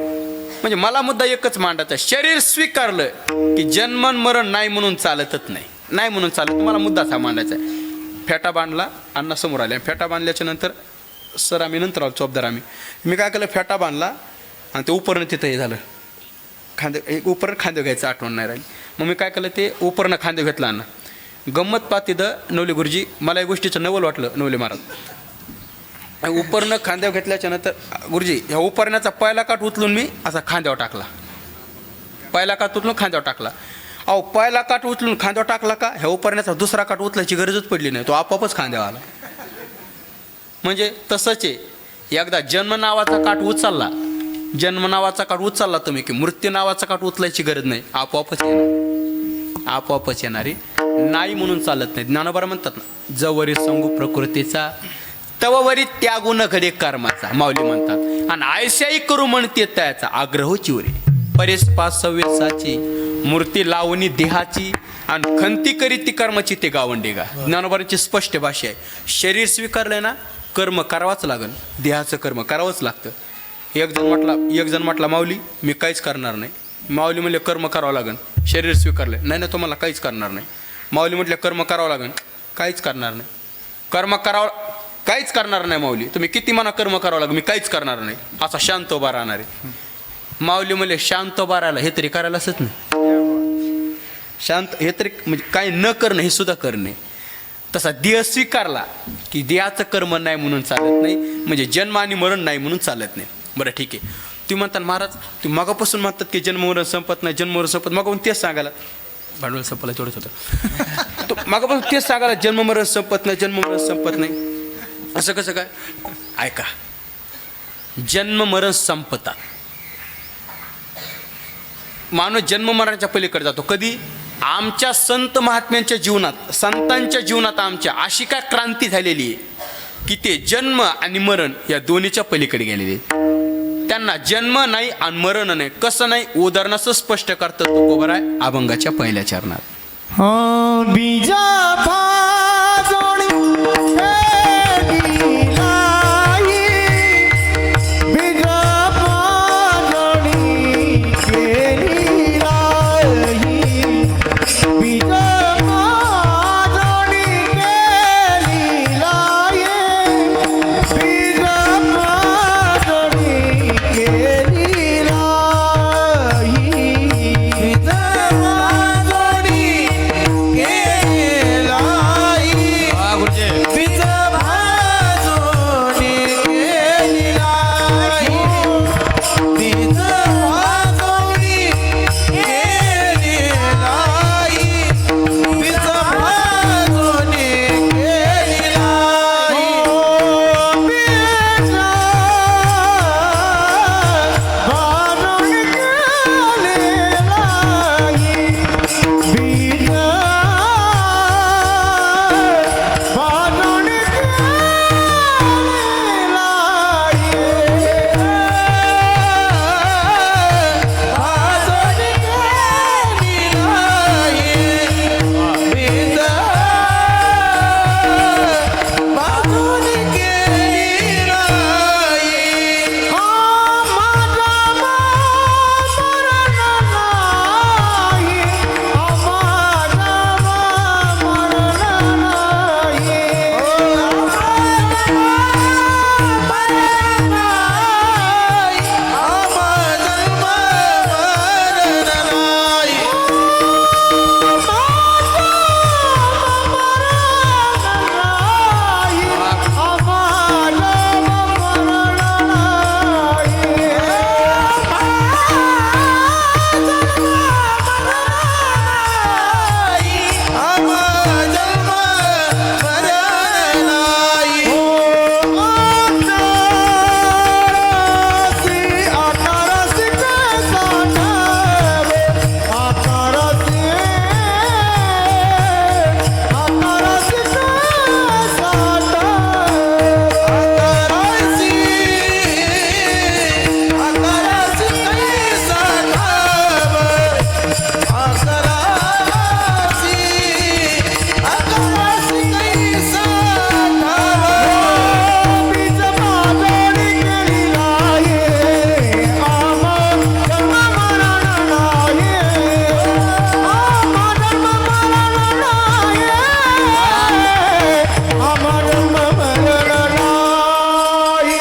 म्हणजे मला मुद्दा एकच मांडायचा, शरीर स्वीकारलं की जन्म मरण नाही म्हणून चालतच नाही, नाही म्हणून चालत. मला मुद्दाच हा मांडायचा आहे. फेटा बांधला, अण्णा समोर आले. फेटा बांधल्याच्या नंतर सर आम्ही नंतर आलो चौबदार आम्ही. मी काय केलं, फेटा बांधला आणि ते उपरनं तिथं हे झालं, खांदे एक उपरण खांदे घ्यायचं आठवण नाही राहिली. मग मी काय केलं, ते उपरनं खांदे घेतला अण्णा. गंमत पाहत तिथं नवले गुरुजी, मला या गोष्टीचं नवल वाटलं. नवले महाराज उपरनं खांद्यावर घेतल्याच्या नंतर गुरुजी ह्या उपरण्याचा पहिला काठ उचलून मी असा खांद्यावर टाकला. पहिला काठ उचलून खांद्यावर टाकला. अहो पहिला काठ उचलून खांद्यावर टाकला का ह्या उपरण्याचा दुसरा काठ उचलायची गरजच पडली नाही, तो आपोआपच खांद्यावर आला. म्हणजे तसंच आहे, एकदा जन्म नावाचा काठ उचलला, जन्म नावाचा काठ उचलला तुम्ही की मृत्यू नावाचा काठ उचलायची गरज नाही, आपोआपच येणार, आपोआपच येणारी. नाही म्हणून चालत नाही. ज्ञानोबा म्हणतात ना, जवरी संगू प्रकृतीचा तववरी त्यागू न घडे कर्माचा, माऊली म्हणतात. आणि आयशाही करू म्हणते त्याचा आग्रह चिवरे परेस पास सव्यसाची मूर्ती लावणी देहाची आणि खंती करी ती कर्माची ते गावंडे गा. ज्ञानोबांची स्पष्ट भाषा आहे. शरीर स्वीकारलंय ना, कर्म करावाच लागेल, देहाचं कर्म करावंच लागतं. एक जण म्हटला माऊली मी काहीच करणार नाही. माऊली म्हणले कर्म करावं लागेल. शरीर स्वीकारलंय, नाही ना तुम्हाला काहीच करणार नाही. माऊली म्हटलं कर्म करावं लागेल, काहीच करणार नाही. कर्म करावं, काहीच करणार नाही माऊली. तुम्ही किती म्हणा कर्म करावं लागेल, मी काहीच करणार नाही. असा शांत उभा राहणार आहे. माऊली म्हणले शांत उभा राहायला हे तरी करायला असत नाही. शांत हे तरी म्हणजे काही न करणं हे सुद्धा करणे. तसा देह स्वीकारला की देहाचं कर्म नाही म्हणून चालत नाही, म्हणजे जन्म आणि मरण नाही म्हणून चालत नाही. बरं ठीक आहे, तुम्ही म्हणतात महाराज तुम्ही मागापासून म्हणतात की जन्म मरण संपत नाही, जन्म मरण संपत, मग तेच सांगायला भांडवल संपला तेवढंच होतं. तो मागापासून तेच सांगायला जन्म मरण संपत नाही, जन्म मरण संपत नाही. असं कसं काय? ऐका, जन्म मरण संपतात. माणूस जन्म मरणाच्या पलीकडे जातो. कधी? आमच्या संत महात्म्यांच्या जीवनात, संतांच्या जीवनात आमच्या अशी काय क्रांती झालेली आहे की ते जन्म आणि मरण या दोन्हीच्या पलीकडे गेलेले. त्यांना जन्म नाही आणि मरण नाही. कसं नाही उदाहरणाचं स्पष्ट करतं तुकोबर आहे अभंगाच्या पहिल्या चरणात. बीजा भाजोणी केलीलाई, बीजा भाजोणी केलीलाई, बीजा भाजोणी केलीलाई, बीजा भाजोणी केलीलाई, बीजा भाजोणी केलीलाई, वा गुरुजी. बीजा भाजोणी केलीलाई, बीजा भाजोणी केलीलाई, बीजा भाजोणी केलीलाई,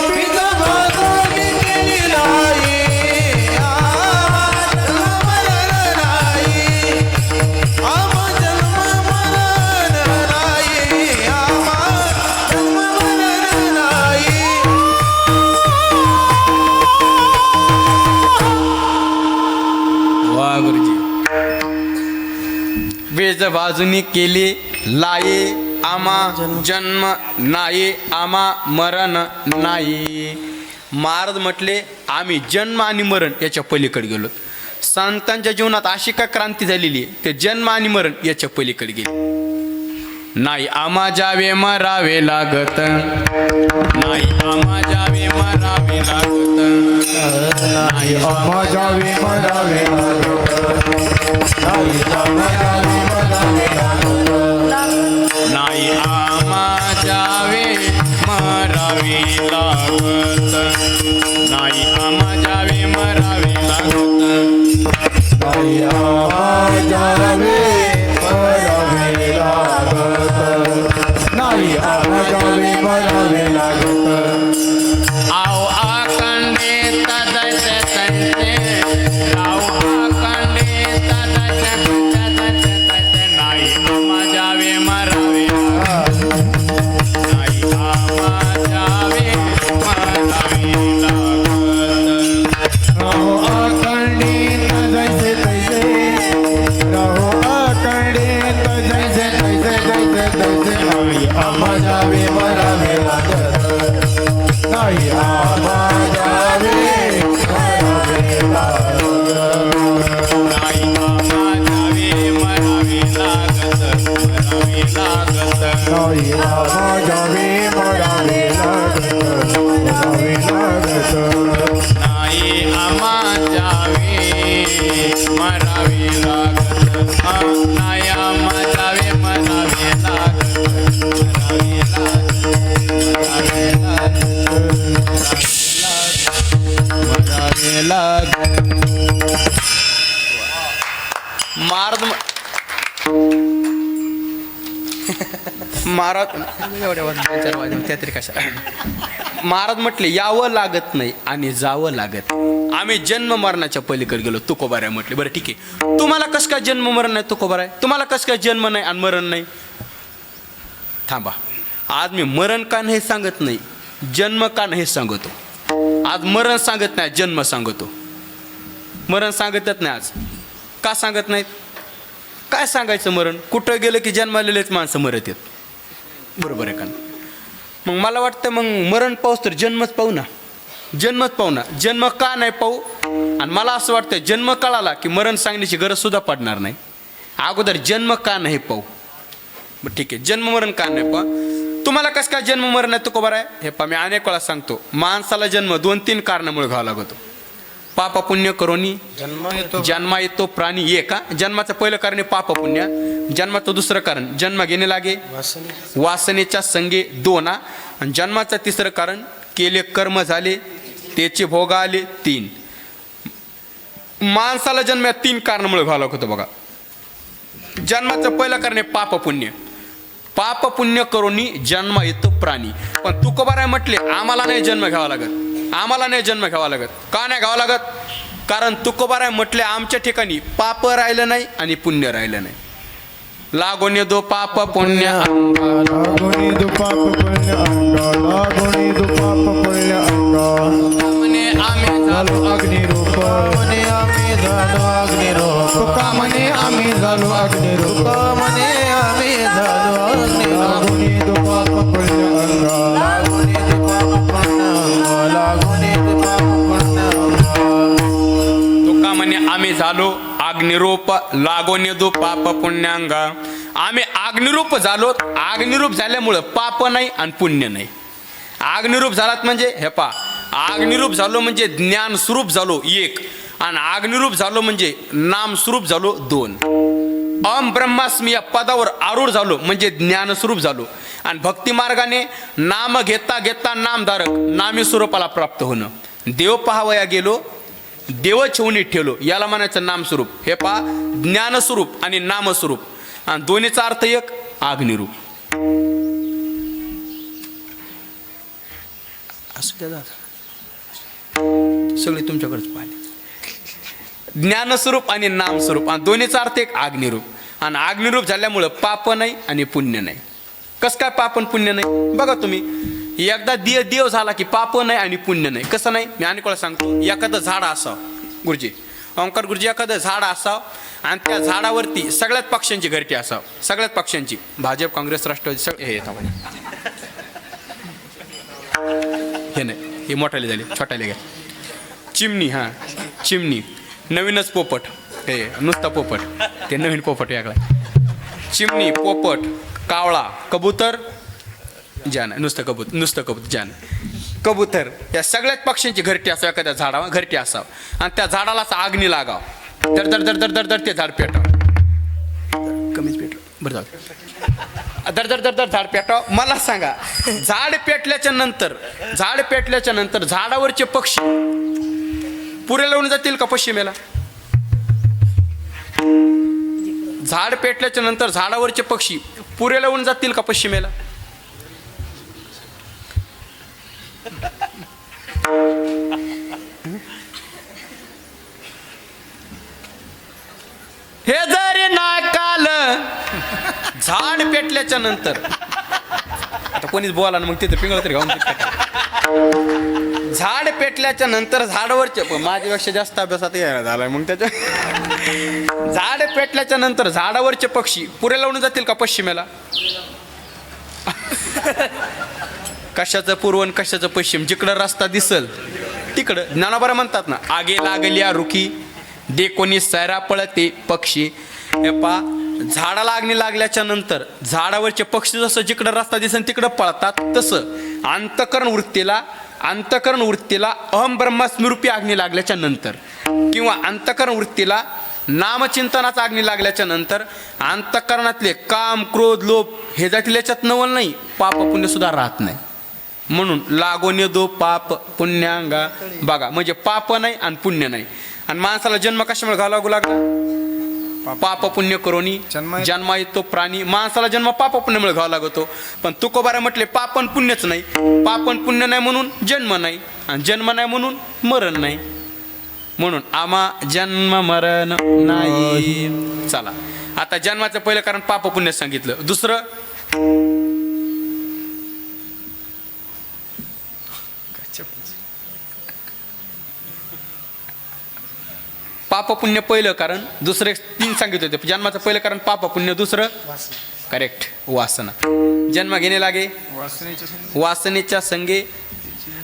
बीजा भाजोणी केलीलाई, बीजा भाजोणी वा गुरुजी. बेज बाजूनी केली लाये आमा जन्म नाही आमा मरण नाही. महाराज म्हटले आम्ही जन्म आणि मरण याच्या पलीकडे गेलो. संतांच्या जीवनात अशी का क्रांती झालेली आहे ते जन्म आणि मरण याच्या पलीकडे गेले. नाही आम्हा जावे मरावे लागत, नाही आम्हा जावे मरावे लागत, नाही आम्हा जावे मरावे नाही आम्हा जावे मरावे लागत, नाही आम्हा जावे मरावे लागत, नाही आम्हा जावे मरावे लागत, नाही आम्हा जावे मरावे लागत. आओ आकंडे तदचे तंते, आओ आकंडे तदचे तंते, नाही आम्हा जावे मरावे लागत, नाही आम्हा जावे मरावे लागत. रहो आकंडी तजैसे तैसे, रहो आकंडी तजैसे तैसे तैसे तैसे, नाही आम्हा जावे मरावे लागत, नाही आम्हा जावे मरावे लागत, नाही आम्हा जावे मरावे लागत, मरावे लागत. नाही आम्हा जावे मरावे लागत, मरावे लागत. नाही महाराज एवढ्या वाजून त्या तरी कशा महाराज म्हटले यावं लागत नाही आणि जावं लागत. आम्ही जन्म मरणाच्या पलीकडे गेलो. तुकोबाराय म्हटले बरं ठीक आहे, तुम्हाला कसं काय जन्म मरण नाही तुकोबाराय, तुम्हाला कसं काय जन्म नाही आणि मरण नाही. थांबा, आज मी मरण का नाही सांगत नाही, जन्म का नाही सांगतो. आज मरण सांगत नाही, जन्म सांगतो. मरण सांगतच नाही आज. का सांगत नाहीत? काय सांगायचं मरण? कुठं गेलं की जन्मालेलेच माणसं मरत येत. बरोबर आहे का? मग मला वाटतं मग मरण पाहूस तर जन्मच पाहू ना, जन्मच पाहू ना. जन्म का नाही पाहू? आणि मला असं वाटतं जन्म कळाला की मरण सांगण्याची गरज सुद्धा पडणार नाही. अगोदर जन्म का नाही पाहू. बरं ठीक आहे, जन्म मरण का नाही पाहू. तुम्हाला कसं काय जन्म मरण आहे तुकोबार आहे? हे पहा, मी अनेक वेळा सांगतो, माणसाला जन्म 2-3 कारणामुळे घ्यावा लागतो. पाप पुण्य करोनी जन्मा येतो प्राणी. एक का जन्माचं पहिलं कारण आहे पाप पुण्य. जन्माचं दुसरं कारण जन्म घेणे लागे वासनेच्या संगे 2. आणि जन्माचं तिसरं कारण केले कर्म झाले त्याचे भोग आले 3. माणसाला जन्म या 3 कारणामुळे घ्यावा लागतो बघा. जन्माचं पहिलं कारण आहे पाप पुण्य. पाप पुण्य करोनी जन्म येतो प्राणी. पण तुकोबाराय म्हटले आम्हाला नाही जन्म घ्यावा लागत, आम्हाला नाही जन्म घ्यावा लागत. का नाही घ्यावा लागत? कारण तुकोबाराय म्हटले आमच्या ठिकाणी पाप राहिलं नाही आणि पुण्य राहिलं नाही. लागोने दो पाप पुण्य लागोनी दो पाप पुण्य अंगा, लागोनी दो पाप पुण्य अंगा. म्हणे आम्ही झालो अग्निरूप, म्हणे आम्ही झालो अग्निरूप. तुका म्हणे आम्ही झालो अग्निरूप, म्हणे आम्ही झालो अग्निरूप. लागोनी दो पाप पुण्य अंगा, लागोनी दो पाप पुण्य अंगा, लागोनी दो पाप पुण्य अंगा. तुका म्हणे आम्ही झालो अग्निरूप, लागोने दो पाप पुण्यांगा. आम्ही अग्निरूप झालो. अग्निरूप झाल्यामुळं पाप नाही आणि पुण्य नाही. अग्निरूप झालात म्हणजे हे पा, अग्निरूप झालो म्हणजे ज्ञान स्वरूप झालो 1, आणि अग्निरूप झालो म्हणजे नाम स्वरूप झालो 2. अहम ब्रह्मास्मी या पदावर आरूढ झालो म्हणजे ज्ञान स्वरूप झालो. आणि भक्ती मार्गाने नाम घेता घेता नामधारक नामी स्वरूपाला प्राप्त होणं. देव पाहावया गेलो देव छेवणी ठेवलो, याला म्हणायचं नामस्वरूप. हे पहा, ज्ञानस्वरूप आणि नामस्वरूप, आणि दोन्हीचा अर्थ एक, अग्निरूप. असं काय झालं सगळे तुमच्याकडेच पाहिले. ज्ञानस्वरूप आणि नामस्वरूप, आणि दोन्हीचा अर्थ एक, अग्निरूप. आणि अग्निरूप झाल्यामुळं पाप नाही आणि पुण्य नाही. कसं काय पाप आणि पुण्य नाही? बघा तुम्ही, एकदा देव झाला की पाप नाही आणि पुण्य नाही. कसं नाही? मी अनेक वेळा सांगतो, एखादं झाड असावं, गुरुजी ओंकार गुरुजी, एखादं झाड असावं आणि त्या झाडावरती सगळ्याच पक्षांची घरटी असावं. सगळ्याच पक्षांची, भाजप काँग्रेस राष्ट्रवादी सगळे हे येतात. हे नाही, हे मोठाले झाले, छोटाले घ्या. चिमणी, हां चिमणी, नवीनच पोपट, हे नुसता पोपट, ते नवीन पोपट वेगळा. चिमणी, पोपट, कावळा, कबूतर, जान, नुसतं कबूतर जान, कबूतर, या सगळ्याच पक्ष्यांची घरटी असावं. एखाद्या झाडावर घरटी असावं आणि त्या झाडालाच आग्नी लागाव, दर दर दर दर दर दर ते झाड पेटाव. कमीच पेटलं, बरं जाऊ, दर दर दर दर झाड पेटाव. मला सांगा, झाड पेटल्याच्या नंतर झाडावरचे पक्षी पुरे लावून जातील का पश्चिमेला? झाड पेटल्याच्या नंतर झाडावरचे पक्षी पुरे लावून जातील का पश्चिमेला? हे जरी नाकाल झाड पेटल्याच्या नंतर, आता कोणीच बोला ना, मग तिथे पिंगळ तरी घालून. झाड पेटल्याच्या नंतर झाडावरचे, माझ्यापेक्षा जास्त अभ्यासात यायला झालाय मग त्याच्या. झाड पेटल्याच्या नंतर झाडावरचे पक्षी पुरे लावून जातील का पश्चिमेला? कशाचं पूर्व आणि कशाचं पश्चिम? जिकडं रस्ता दिसल तिकडं. ज्ञानोबा म्हणतात ना, आगे लागल्या रुखी दे कोणी सैरा पळते पक्षी. हे पा, झाडाला अग्नी लागल्याच्या नंतर झाडावरचे पक्षी जसं जिकडं रस्ता दिसेल तिकडं पळतात, तसं अंतकरण वृत्तीला अहम ब्रह्मास्मिरूपी अग्नी लागल्याच्या नंतर, किंवा अंतकरण वृत्तीला नामचिंतनाचा अग्नी लागल्याच्या नंतर अंतकरणातले काम, क्रोध, लोभ हे जातील याच्यात नवल नाही, पाप पुण्य सुद्धा राहत नाही. म्हणून लागोने दो पाप पुण्यांगा. बघा, म्हणजे पाप नाही आणि पुण्य नाही. आणि माणसाला जन्म कशामुळे घालावा लागला? पाप पुण्य करोनी जन्मा येतो प्राणी. माणसाला जन्म पाप पुण्यामुळे घ्यावा लागतो. पण तुकोबारा म्हटले पापन पुण्यच नाही. पापन पुण्य नाही म्हणून जन्म नाही, आणि जन्म नाही म्हणून मरण नाही. म्हणून आम्हा जन्म मरण नाही. चला, आता जन्माचं पहिलं कारण पाप पुण्य सांगितलं. दुसरं पाप पुण्य पहिलं कारण, दुसरे 3 सांगितले होते. जन्माचं पहिलं कारण पाप पुण्य, दुसरं करेक्ट वासना. जन्म घेणे लागे वासनेच्या संगे.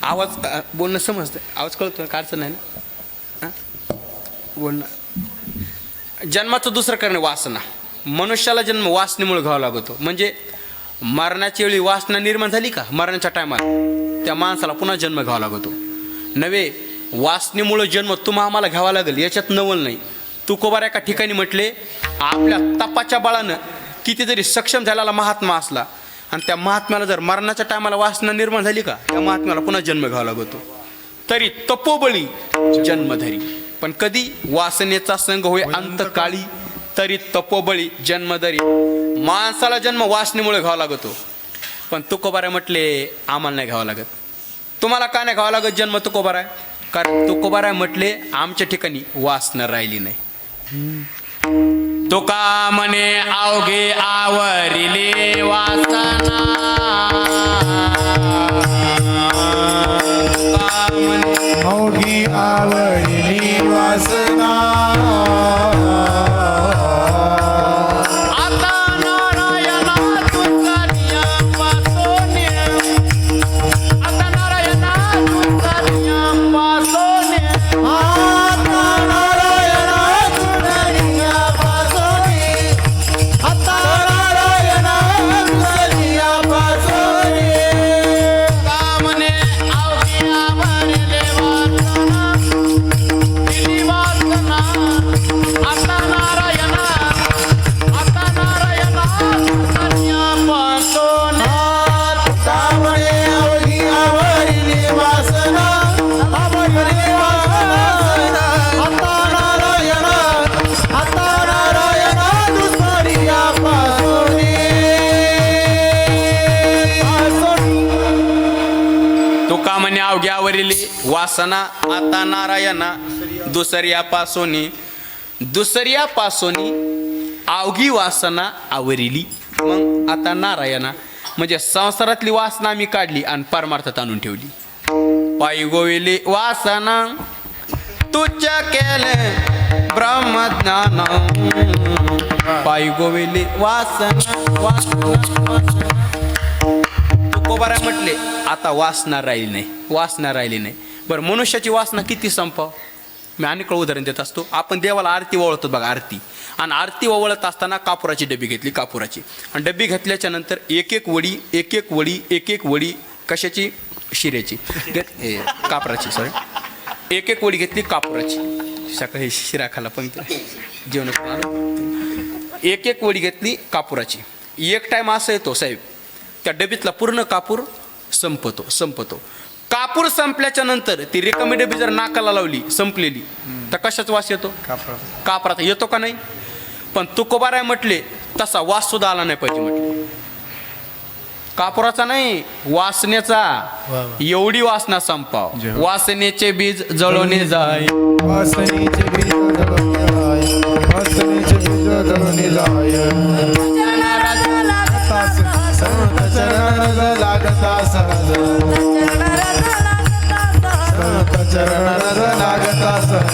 आवाज बोलणं समजतं, आवाज कळतो का? अडचण नाही ना बोलणं. जन्माचं दुसरं कारण वासना. मनुष्याला जन्म वासनेमुळे घ्यावा लागतो. म्हणजे मरणाच्या वेळी वासना निर्माण झाली का, मरणाच्या टायमाला त्या माणसाला पुन्हा जन्म घ्यावा लागतो. नव्हे, वासनेमुळे जन्म तुम्हा आम्हाला घ्यावा लागेल याच्यात नवल नाही. तुकोबारा एका ठिकाणी म्हटले, आपल्या तपाच्या बळानं किती जरी सक्षम झालेला महात्मा असला आणि त्या महात्म्याला जर मरणाच्या टायमाला वासना निर्माण झाली का, त्या महात्म्याला पुन्हा जन्म घ्यावा लागतो. तरी तपोबळी जन्मधरी. पण कधी वासनेचा संग होय अंतकाळी, तरी तपोबळी जन्मधरी. माणसाला जन्म वासनेमुळे घ्यावा लागतो. पण तुकोबारा म्हटले आम्हाला नाही घ्यावा लागत. तुम्हाला का नाही घ्यावा लागत जन्म तुकोबारा? कारण तुकोबारा म्हटले आमच्या ठिकाणी वासना राहिली नाही. तुका म्हणे अवघे आवरिले वासना. तुका म्हणे अवघी आवडली वासना. आता नारायणा तुझा नियमापासून, आता नारायणा तुझा नियमापासून, आता नारायणा तुझरियापासून, आता नारायणा तुझरियापासून. का म्हणे अवघी आवरले वासना, दिली वासना. आता नारायणा तुझा नियमापासून. त्यामुळे अवघी आवडली वासना, आवडली वासना. आता नारायणा दुसरियापासून. तुका म्हणे अवघ्यावरील वासना, आता नारायणा दुसऱ्यापासोनी. दुसऱ्यापासोनी अवघी वासना आवरिली, मग आता नारायणा. म्हणजे संसारातली वासना आम्ही काढली आणि परमार्थात आणून ठेवली. पायी गोविली वासना तुझ्या केले ब्रह्मज्ञान. पायी गोविली वासना. तुकोबारा म्हटले आता वासना राहिली नाही. बरं, मनुष्याची वासना किती संपाव? मी अनेक उदाहरण देत असतो. आपण देवाला आरती ओवळतो बघा, आरती. आणि आरती ओवळत असताना कापुराची डबी घेतली, कापुराची. आणि डबी घेतल्याच्या नंतर एक एक वडी कशाची? शिऱ्याची, कापुराची. सॉरी, एक वडी घेतली कापुराची. सकाळी शिरा खाला पण जेवण. एक वडी घेतली कापुराची. एक टाइम असं येतो साहेब, त्या डबीतला पूर्ण कापूर संपतो. कापूर संपल्याच्या नंतर ती रिकामी डबी जर नाकाला लावली संपलेली, तर कशाचा वास येतो? कापराचा येतो का नाही? पण तुकोबारा म्हटले तसा वास सुद्धा आला नाही पाहिजे म्हटले. कापुराचा नाही, वासनेचा. एवढी वासना संपाव. वासनेचे बीज जळवणे जाय. वासनेचे बीज जळवणे जाय. वासनेचे बीज जळवणे जाय. चरण लागता सहज. चरण लागता सहज.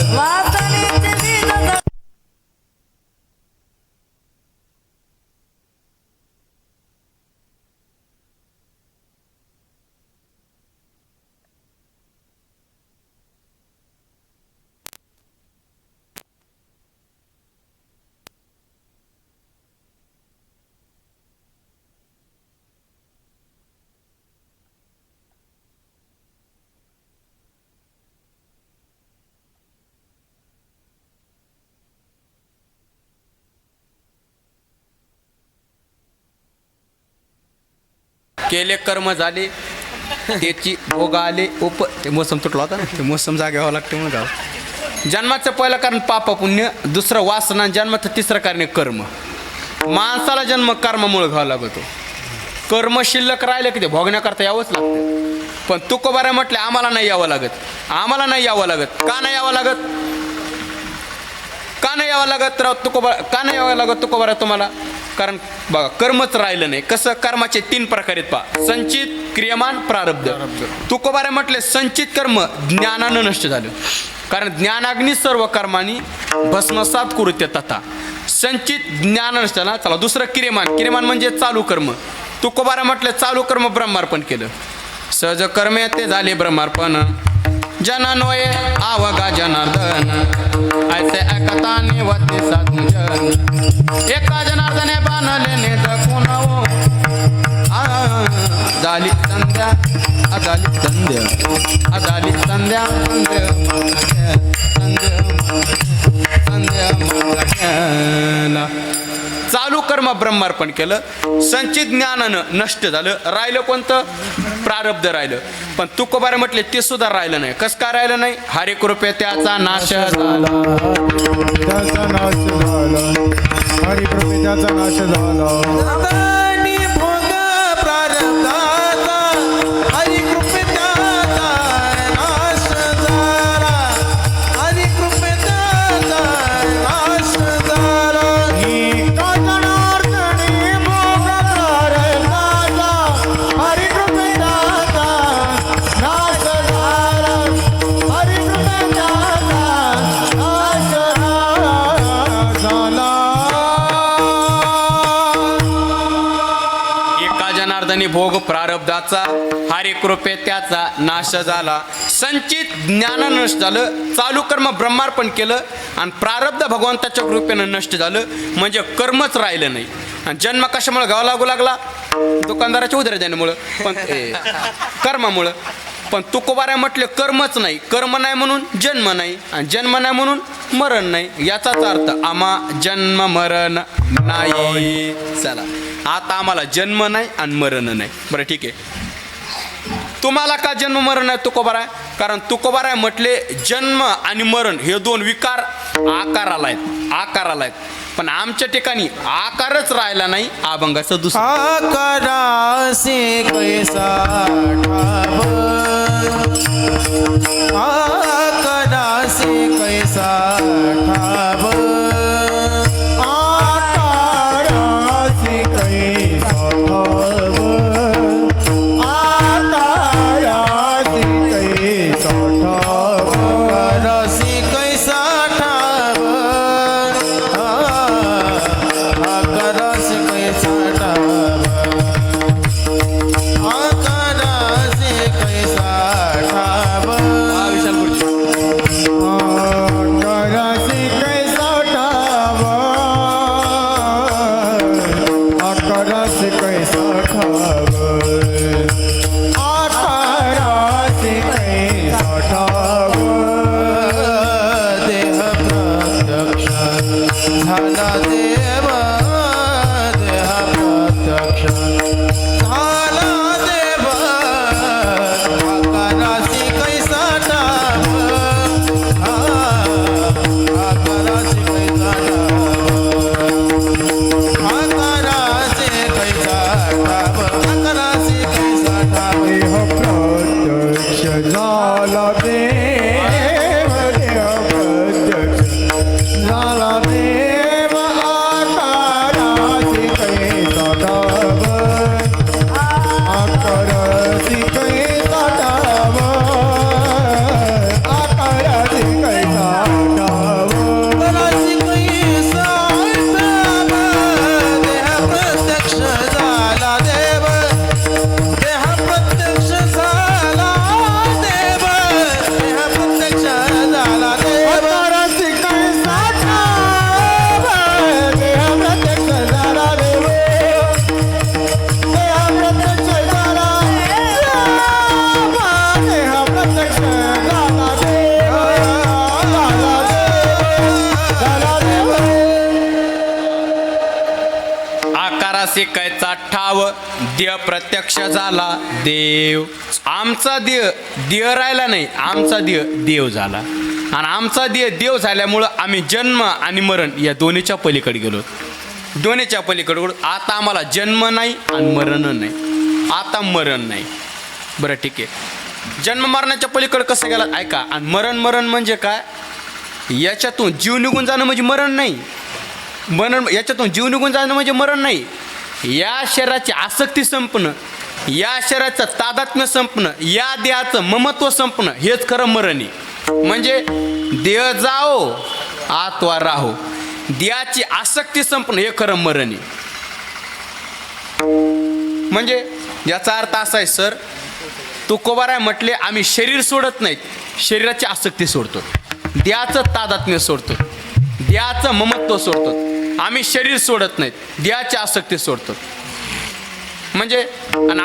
केले कर्म झाले, त्याची भोग आले. ते मोसम तुटला होता ना, ते मोसम जागे व्हावं लागते म्हणून गाव. जन्माचं पहिलं कारण पाप पुण्य, दुसरं वासना, जन्माचं तिसरं कारण कर्म. माणसाला जन्म कर्मामुळे घ्यावा लागतो. कर्म शिल्लक राहिलं की ते भोगण्याकरता यावंच लागतं. पण तुकोबारा म्हटले आम्हाला नाही यावं लागत, आम्हाला नाही यावं लागत. का नाही यावं लागत? का नाही यावं लागत राव तुकोबा? का नाही यावं लागत तुकोबारा तुम्हाला? कारण बघा कर्मच राहिलं नाही. कसं? कर्माचे 3 प्रकार आहेत पहा: संचित, क्रियमान, प्रारब्ध. तुकोबारा म्हटले संचित कर्म ज्ञानानं नष्ट झालं, कारण ज्ञानाग्नी सर्व कर्मानी भस्मसात कुरुते तथा. संचित ज्ञान नष्ट झाला. चला दुसरं क्रियमान. क्रियमान म्हणजे चालू कर्म. तुकोबारा म्हटले चालू कर्म ब्रह्मार्पण केलं. सहज कर्मे ते झाले ब्रह्मार्पण. जनन्वये आवगा जनार्दन, ऐसे एकताने वते साधू जन. एका जनार्दने बाणले ने जखून हो, झाली संध्या झाली संध्या झाली संध्या संध्या. चालू कर्म ब्रह्मार्पण केलं. संचित ज्ञानानं नष्ट झालं. राहिलं कोणतं? प्रारब्ध राहिलं. पण तुकोबारा म्हटले ते सुद्धा राहिलं नाही. कसं काय राहिलं नाही? हरी कृपे त्याचा नाश झाला. त्याचा नाश झाला, हरी कृपे त्याचा नाश झाला. दानी भोग प्रारब्धाचा, हरी कृपे त्याचा नाश झाला, हरी कृपे त्याचा नाश झाला. एका जनार्दनी भोग प्रारब्धाचा, हरी कृपे त्याचा नाश झाला, हरी कृपे त्याचा नाश झाला. एका जनार्दनी भोग प्रारब्धाचा, हरी कृपे त्याचा नाश झाला. संचित ज्ञान नष्ट झालं. चालू कर्म ब्रह्मार्पण केलं आणि प्रारब्ध भगवंताच्या कृपेनं नष्ट झालं. म्हणजे कर्मच राहिलं नाही. आणि जन्म कशामुळे घ्यावा लागू लागला? दुकानदाराच्या उदरदेण्यामुळं, पण कर्मामुळं. पण तुकोबारा म्हटले कर्मच नाही, कर्म नाही म्हणून जन्म नाही, आणि जन्म नाही म्हणून मरण नाही. याचाच अर्थ आम्हा जन्म मरण नाही. चला आता आम्हाला जन्म नाही आणि मरण नाही. बरं ठीक आहे. तुम्हाला का जन्म मरण आहे तुकोबारा? कारण तुकोबारा म्हटले जन्म आणि मरण हे 2 विकार आकाराला आहेत, आकाराला आहेत. पण आमच्या ठिकाणी आकारच राहिला नाही. अभंगाचं दुसरं आकारासे कैसा ठाव, आकारासे कैसा ठाव, आकारासी कैसा ठाव, आकारासी कैसा ठाव, आकारासे कैसा ठाव, आकारासे कैसा ठाव, आकारासे कैसा ठाव. हा विशाल गुरुजी. आकारासी कैसा ठाव, आकारासी कैसा ठाव, आकारासी कैसा ठाव. देह प्रत्यक्ष झाला देव, देह प्रत्यक्ष झाला देव, आकारासी कैसा ठाव, आकारासी कैसा ठाव, आकारासी कैसा ठाव, आकारासी कैसा ठाव. देह प्रत्यक्ष झाला देव, देह प्रत्यक्ष झाला देव, आकारासी कैसा ठाव, आकारासी कैसा ठाव, आकारासी कैसा ठाव. आकारासी कैसा ठाव, देह प्रत्यक्ष झाला देव, देह प्रत्यक्ष झाला देव, देह प्रत्यक्ष झाला देव. आकारासी कैसा ठाव, देह प्रत्यक्ष झाला देव, देह प्रत्यक्ष झाला देव, देह प्रत्यक्ष झाला देव, झाला देव. आकारासी कैचा ठाव, देह प्रत्यक्ष झाला देव. आमचा देह देह राहिला नाही, आमचा देह देव झाला. आणि आमचा देव झाल्यामुळं आम्ही जन्म आणि मरण या दोन्हीच्या पलीकडे गेलो. दोन्हीच्या पलीकडे आता आम्हाला जन्म नाही आणि मरण नाही. आता मरण नाही. बरं ठीक आहे. जन्म मरणाच्या पलीकडे कसं गेला ऐका. आणि मरण म्हणजे काय, याच्यातून जीव निघून जाणं म्हणजे मरण नाही. याच्यातून जीव निघून जाणं म्हणजे मरण नाही. या शरीराची आसक्ती संपणं, या शरीराचं तादात्म्य संपणं, या देहाचं ममत्व संपणं हेच खरं मरण आहे. म्हणजे देह जाओ आत्मा राहो, देहाची आसक्ती संपणं हे खरं मरण आहे. म्हणजे याचा अर्थ असा आहे सर, तुकोबाराय म्हटले आम्ही शरीर सोडत नाहीत, शरीराची आसक्ती सोडतो, देहाचं तादात्म्य सोडतो, देहाचं ममत्व सोडतो. आम्ही शरीर सोडत नाहीत, देहाची आसक्ती सोडतो. म्हणजे आणि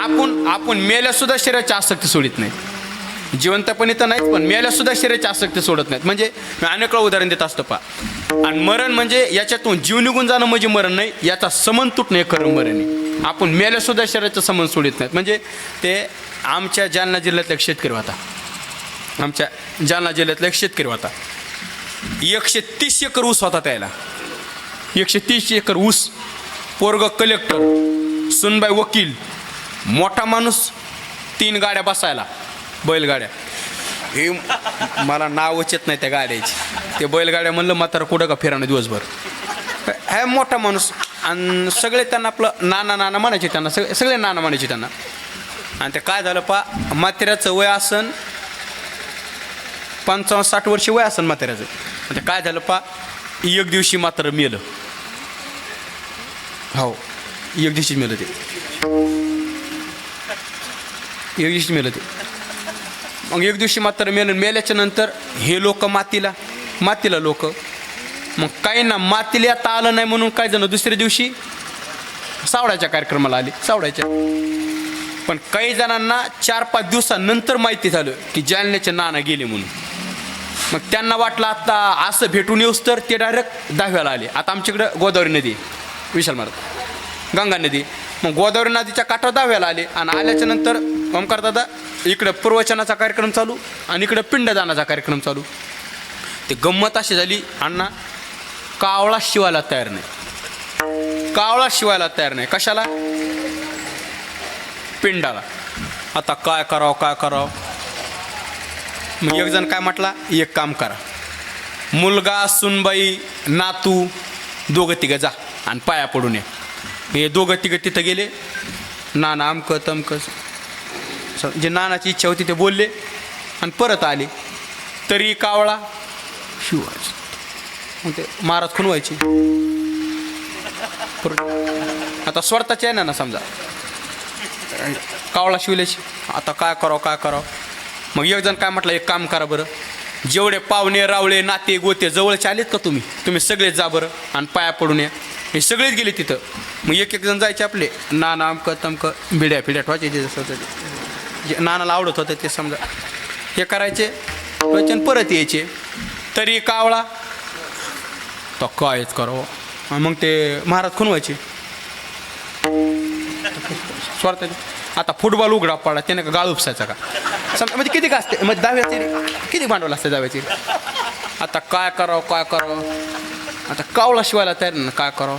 आपण मेल्यासुद्धा शरीराची आसक्ती सोडित नाहीत. जिवंतपणी तर नाहीत पण मेल्यासुद्धा शरीराची आसक्ती सोडत नाहीत. म्हणजे मी अनेक वेळा उदाहरण देत असतो पा. आणि मरण म्हणजे याच्यातून जीव निघून जाणं म्हणजे मरण नाही, याचा संबंध तुटणं हे खरं मरण आहे. आपण मेल्यासुद्धा शरीराचा संबंध सोडित नाहीत. म्हणजे ते आमच्या जालना जिल्ह्यातला एक शेतकरी होता. आमच्या जालना जिल्ह्यातला एक शेतकरी होता. 130 एकर ऊस होता त्याला. 130 एकर ऊस. पोरग कलेक्टर, सुनबाई वकील, मोठा माणूस, 3 गाड्या बसायला, बैलगाड्या. हे मला नावच येत नाही त्या गाड्याची. ते बैलगाड्या म्हणलं म्हातारा कुठं का फिराणं दिवसभर. हा मोठा माणूस. आणि सगळे त्यांना आपलं नाना म्हणायचे, त्यांना सगळे नाना म्हणायचे त्यांना. आणि ते काय झालं पा, म्हाताऱ्याचं वय असन 55-60 वर्ष वय असन म्हाताऱ्याचं. आणि ते काय झालं पा, एक दिवशी मात्र मेलं. हो, एक दिवशी मेलं ते. एक दिवशी मेलं ते. मग एक दिवशी मात्र मेल्याच्या नंतर हे लोक मातीला लोक. मग काहींना मातीला आता आलं नाही म्हणून काय जण दुसऱ्या दिवशी सावडाच्या कार्यक्रमाला आले, सावडाच्या. पण काही जणांना 4-5 दिवसानंतर माहिती झालं की जालन्याचे नाना गेले म्हणून. मग त्यांना वाटलं आता असं भेटून येऊस तर ते डायरेक्ट 10व्याला आले. आता आमच्याकडं गोदावरी नदी, विशाल महाराज, गंगा नदी. मग गोदावरी नदीच्या काठावर 10व्याला आले. आणि आल्याच्या नंतर ओमकार दादा इकडं प्रवचनाचा कार्यक्रम चालू आणि इकडं पिंडदानाचा कार्यक्रम चालू. ते गंमत अशी झाली, अण्णा कावळा शिवायला तयार नाही. कावळा शिवायला तयार नाही. कशाला? पिंडाला. आता काय करावं. मग एक जण काय म्हटला, एक काम करा, मुलगा, सुनबाई, नातू 2-3 जा आणि पाया पडून ये. हे 2-3 तिथं गेले. नाना अमकं तमकं जे नानाची इच्छा होती ते बोलले आणि परत आले. तरी कावळा शिवायचा. मग ते महाराज खुणवायचे. आता स्वतःचे आहे ना समजा, कावळा शिवल्याची. आता काय करावं. मग एक जण काय म्हटलं, एक काम करा बरं, जेवढे पाहुणे रावळे नाते गोते जवळचे आलेत का तुम्ही सगळेच जा बरं आणि पाया पडून या. हे सगळेच गेले तिथं. मग एक जण जायचे आपले, नाना अमकं तमकं बिड्या ठेवायचे जसं जे नानाला आवडत होतं ते समजा. हे करायचे वचन परत यायचे. तरी कावळा तो कायच करावं. मग ते महाराज खुणवायचे. स्वार्थ. आता फुटबॉल उघडा पडला त्याने का गाळ उपसायचा का समजा. म्हणजे किती का असते मग दाव्याची, किती भांडवल असते दाव्याची. आता काय करावं. आता कावळा शिवायला तयार ना, काय करावं.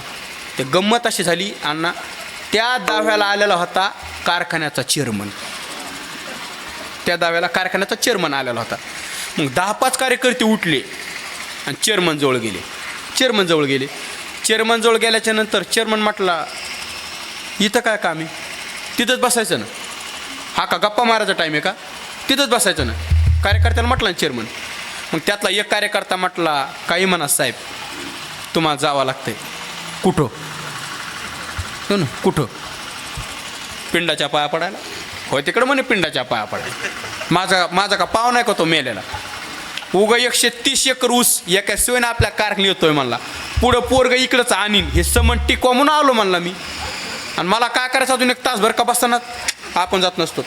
ते गंमत अशी झाली अण्णा, त्या दाव्याला आलेला होता कारखान्याचा चेअरमन. त्या दाव्याला कारखान्याचा चेअरमन आलेला होता. मग 10-5 कार्यकर्ते उठले आणि चेअरमन जवळ गेले. चेअरमन जवळ गेल्याच्या नंतर चेअरमन म्हटला, इथं काय काम आहे, तिथंच बसायचं ना. हा का गप्पा मारायचा टाईम आहे का, तिथंच बसायचं ना. कार्यकर्त्याला म्हटलं ना चेअरमन. मग त्यातला एक कार्यकर्ता म्हटला, काही म्हणा साहेब, तुम्हाला जावं लागतंय. कुठं? हो ना, कुठं? पिंडाच्या पाया पडायला. होय तिकडं म्हणे पिंडाच्या पाया पडायला. माझा का पाव नाही का तो मेलेला. उगा 130 एकर ऊस एका सोयीनं आपल्या कारखान्यात येतोय म्हणला. पुढं पोरग इकडंच आणीन हे समन टिकवा म्हणून आलो म्हणला मी. आणि मला काय करायचं अजून 1 तासभर का बसताना आपण जात नसतो.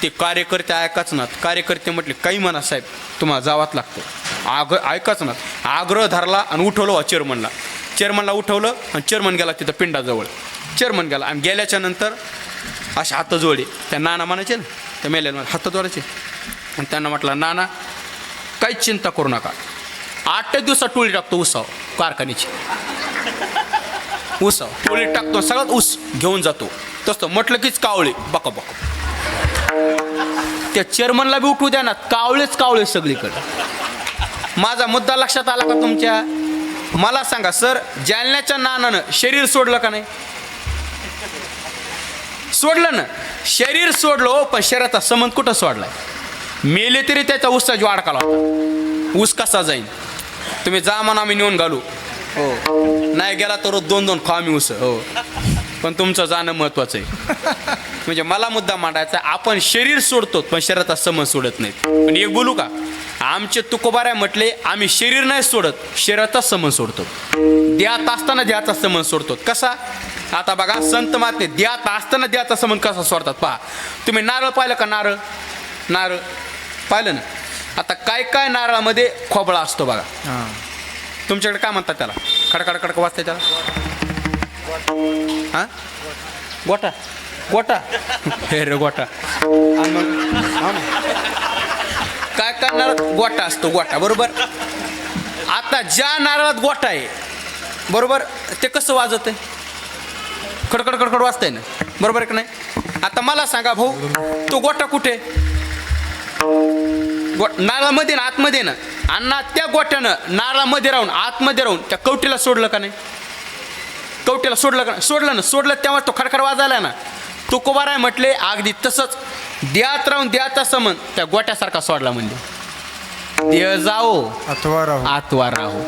ते कार्यकर्ते ऐकाच नात. कार्यकर्ते म्हटले, काही म्हणा साहेब, तुम्हाला जावंच लागतं. ऐकाच नात. आग्रह धरला आणि उठवलं चेअरमनला उठवलं आणि चेअरमन गेला तिथं पिंडाजवळ. चेअरमन गेला आणि गेल्याच्या नंतर असे हात जोडले. त्या नाना म्हणायचे ना, त्या मेल्याला हात जोडायचे. आणि त्यांना म्हटलं, नाना काहीच चिंता करू नका. 8 दिवसात टोळी टाकतो उसाव कारखान्याची. ऊस टोळी टाकतो, सगळ्यात ऊस घेऊन जातो. तसं म्हटलं कीच कावळे बका बका. त्या चेअरमनला बी उठू द्या ना, कावळेच कावळे सगळीकडे. माझा मुद्दा लक्षात आला का तुमच्या? मला सांगा सर, जालन्याच्या नानानं शरीर सोडलं का नाही? सोडलं ना, शरीर सोडलं, पण शरीराचा संबंध कुठं सोडलाय? मेले तरी त्याचा ऊसाची वाढ काला होता. ऊस कसा जाईल? तुम्ही जा म्हणा, आम्ही नेऊन घालू. हो, नाही गेला तर 2-2 खा आम्ही ऊस. हो, पण तुमचं जाणं महत्वाचं आहे. म्हणजे मला मुद्दा मांडायचा, आपण शरीर सोडतो पण शरीराचा संबंध सोडत नाहीत. पण एक बोलू का, आमचे तुकोबाराय म्हटले, आम्ही शरीर नाही सोडत, शरीराचा संबंध सोडतो. देहात असताना देहाचा संबंध सोडतो. कसा? आता बघा, संत महात्मे देहात असताना देहाचा संबंध कसा सोडतात पहा. तुम्ही नारळ पाहिलं का? नारळ नारळ पाहिलं ना? आता काय काय नारळामध्ये खोबळा असतो बघा. तुमच्याकडे काय म्हणतात त्याला? खडखड खडक वाजते त्याला. हां, गोटा गोटा. हे रे गोटा. आणि मग काय काय नारळ गोटा असतो, गोटा बरोबर. आता ज्या नारळात गोटा आहे बरोबर, ते कसं वाजत आहे? खडखड खडखड वाजतंय ना, बरोबर आहे का नाही? आता मला सांगा भाऊ, तो गोटा कुठे? नारळामध्ये ना, आतमध्ये ना. अण्णा त्या गोट्यानं नारळामध्ये राहून, आतमध्ये राहून त्या कवटीला सोडलं का नाही? कवटीला सोडलं का? सोडलं ना. सोडलं तेव्हा तो खडखड वाजायला ना. तुकोबाराय म्हटले, अगदी तसंच देहात राहून देहाचा संबंध त्या गोट्यासारखा सोडला. म्हणजे देह जाओ आत्वा राहो,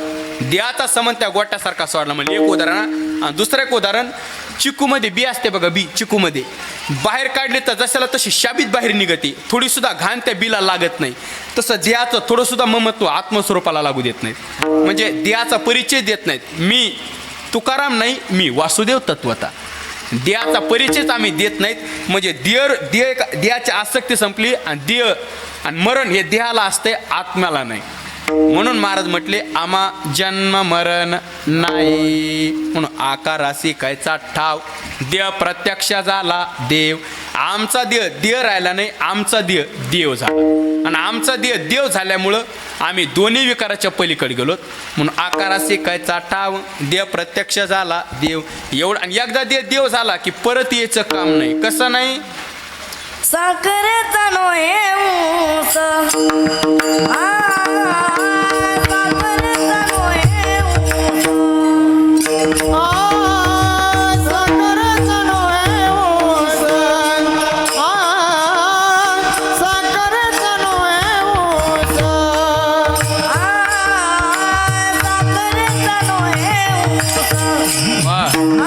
देहाचा संबंध त्या गोट्यासारखा सोडला. म्हणजे एक उदाहरण. आणि दुसरं एक उदाहरण, चिकूमध्ये बी असते बघा, बी चिकूमध्ये बाहेर काढले तर जशाला तशी शाबीत बाहेर निघते, थोडी सुद्धा घाण त्या बीला लागत नाही. तसं देहाचं थोडं सुद्धा ममत्व आत्मस्वरूपाला लागू देत नाहीत. म्हणजे देहाचा परिचय देत नाहीत. मी तुकाराम नाही, मी वासुदेव तत्वता. देहाचा परिचयच आम्ही देत नाहीत. म्हणजे देहाची आसक्ती संपली, आणि देह आणि मरण हे देहाला असते, आत्म्याला नाही. म्हणून महाराज म्हटले, आम्हा जन्म मरण नाही. म्हणून आकारासी कायचा ठाव, देह प्रत्यक्ष झाला देव. आमचा देह राहिला नाही, आमचा देव झाला. आणि आमचा देव झाल्यामुळं आम्ही दोन्ही विकाराच्या पलीकडे गेलो. म्हणून आकारासी कायचा ठाव, देह प्रत्यक्ष झाला देव. एवढं. आणि एकदा देव झाला की परत यायचं काम नाही. कसं नाही? साखरेचा नोहे ऊस, साखरेचा नोहे ऊस, साखरेचा नोहे ऊस, साखरेचा नोहे ऊस, साखरेचा नोहे ऊस, वा साखरेचा नोहे वा.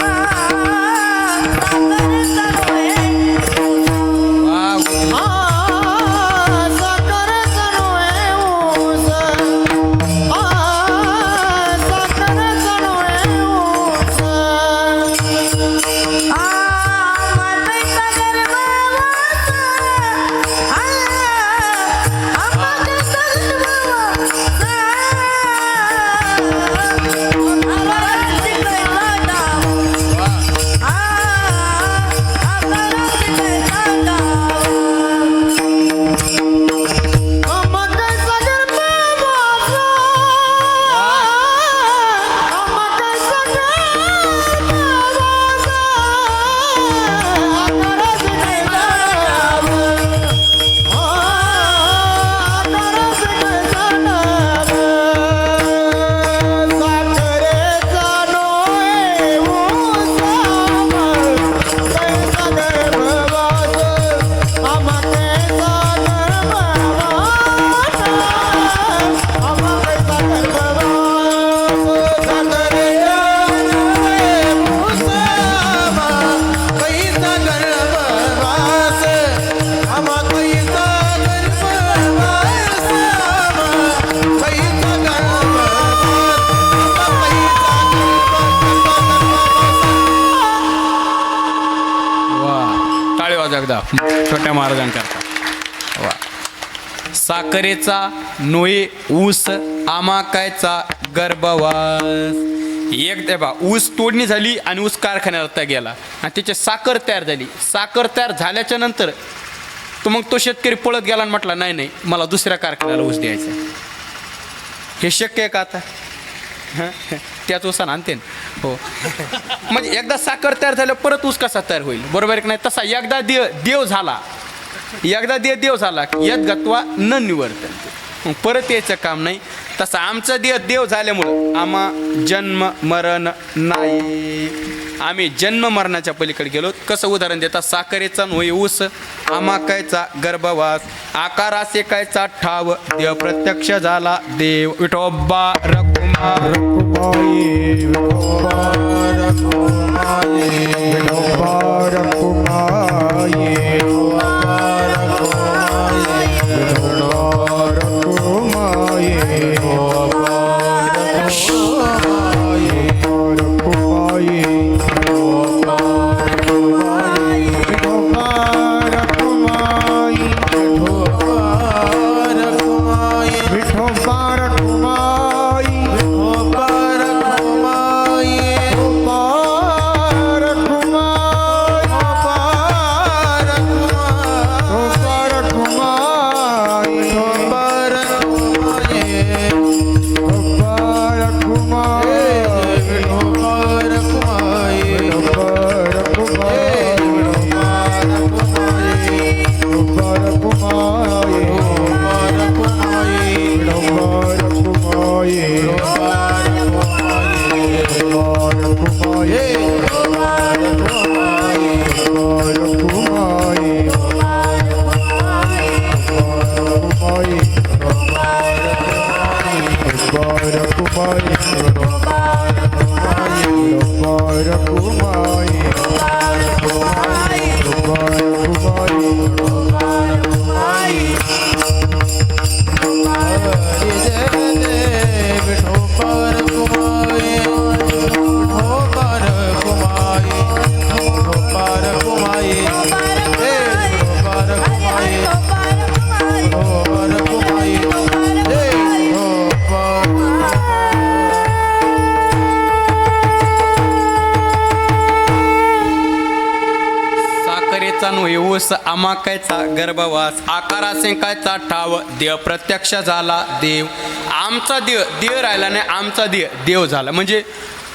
साखरेचा नोहे ऊस, साखरेचा नोहे ऊस. मातेचा गर्भवास, मातेचा गर्भवास, आकाराची कैचा डाव, आकाराची कैचा डाव. मकाचा गर्भवास, मकाचा गर्भवास, आकाराची कैचा डाव, आकाराची कैचा डाव. साखरेचा नोहे ऊस, कैचा गर्भवास, मकाचा गर्भवास, मकाचा गर्भवास. साखरेचा नोहे ऊस, कैचा गर्भवास, कैचा गर्भवास, कैचा वा, टाळी वाजा एकदा छोट्या महाराजांकरता. वा. साखरेचा नोहे ऊस, आमाकायचा गर्भवास. एक बा, ऊस तोडणी झाली आणि ऊस कारखान्याला त्या गेला, आणि त्याची साखर तयार झाली. साखर तयार झाल्याच्या नंतर तो शेतकरी पळत गेला आणि म्हटला, नाही मला दुसऱ्या कारखान्याला ऊस द्यायचा. हे शक्य आहे का आता? हं? त्याच ऊसानं आणते ना. हो म्हणजे एकदा साखर तयार झालं परत ऊस कसा तयार होईल, बरोबर आहे की नाही? तसा एकदा देव झाला, एकदा देव झाला की यद गत्वा न निवर्तन, मग परत यायचं काम नाही. तसं आमचा देव झाल्यामुळं आम्हा जन्म मरण नाही. आम्ही जन्म मरणाच्या पलीकडे गेलो. कसं उदाहरण देतात? साखरेचा नोई ऊस, आमाकायचा गर्भवास, आकारासे कायचा ठाव, देव प्रत्यक्ष झाला देव. विठोबा रखुमा रखुमाई विठोबा रखुमाई ऊस, आमाकायचा गर्भवास, आकारासे कायचा ठाव, देव प्रत्यक्ष झाला देव. आमचा देव राहिला नाही, आमचा देव झाला. म्हणजे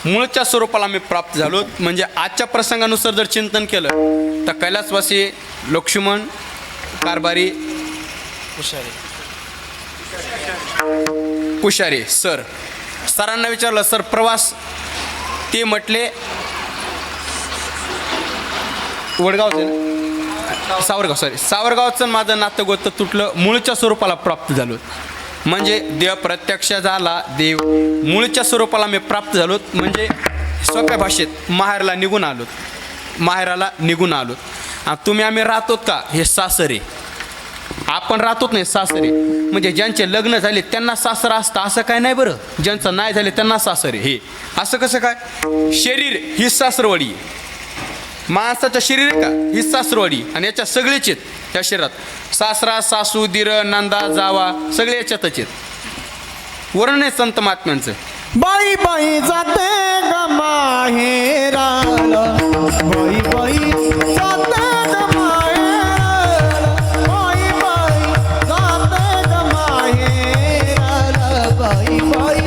मूळच्या स्वरूपाला आम्ही प्राप्त झालो. म्हणजे आजच्या प्रसंगानुसार जर चिंतन केलं तर कैलासवासी लक्ष्मण कारभारी कुशारी सरांना विचारलं, सर प्रवास, ते म्हटले वडगावचे ना, सावरगावचं माझं नातं गोतं तुटलं, मूळच्या स्वरूपाला प्राप्त झालो. म्हणजे देव प्रत्यक्ष झाला देव, मूळच्या स्वरूपाला मी प्राप्त झालो. म्हणजे सोप्या भाषेत माहेरला निघून आलोत. तुम्ही आम्ही राहतोत का? हे सासरे, आपण राहतोत नाही सासरे. म्हणजे ज्यांचे लग्न झाले त्यांना सासरा असतं असं काय नाही बरं, ज्यांचं नाही झाले त्यांना सासरे. हे असं कसं काय? शरीर ही सासरवाडी, माणसाचं शरीर आहे का ही सासरवाडी, आणि याच्यात सगळेच आहेत. त्या शरीरात सासरा सासू दीर नंदा जावा सगळे याच्यातच आहेत. वर्णन आहे संत महात्म्यांचं. बाई बाई जाते ग माहेराला, बाई बाई जाते ग माहेराला, बाई बाई जाते ग माहेराला, बाई बाई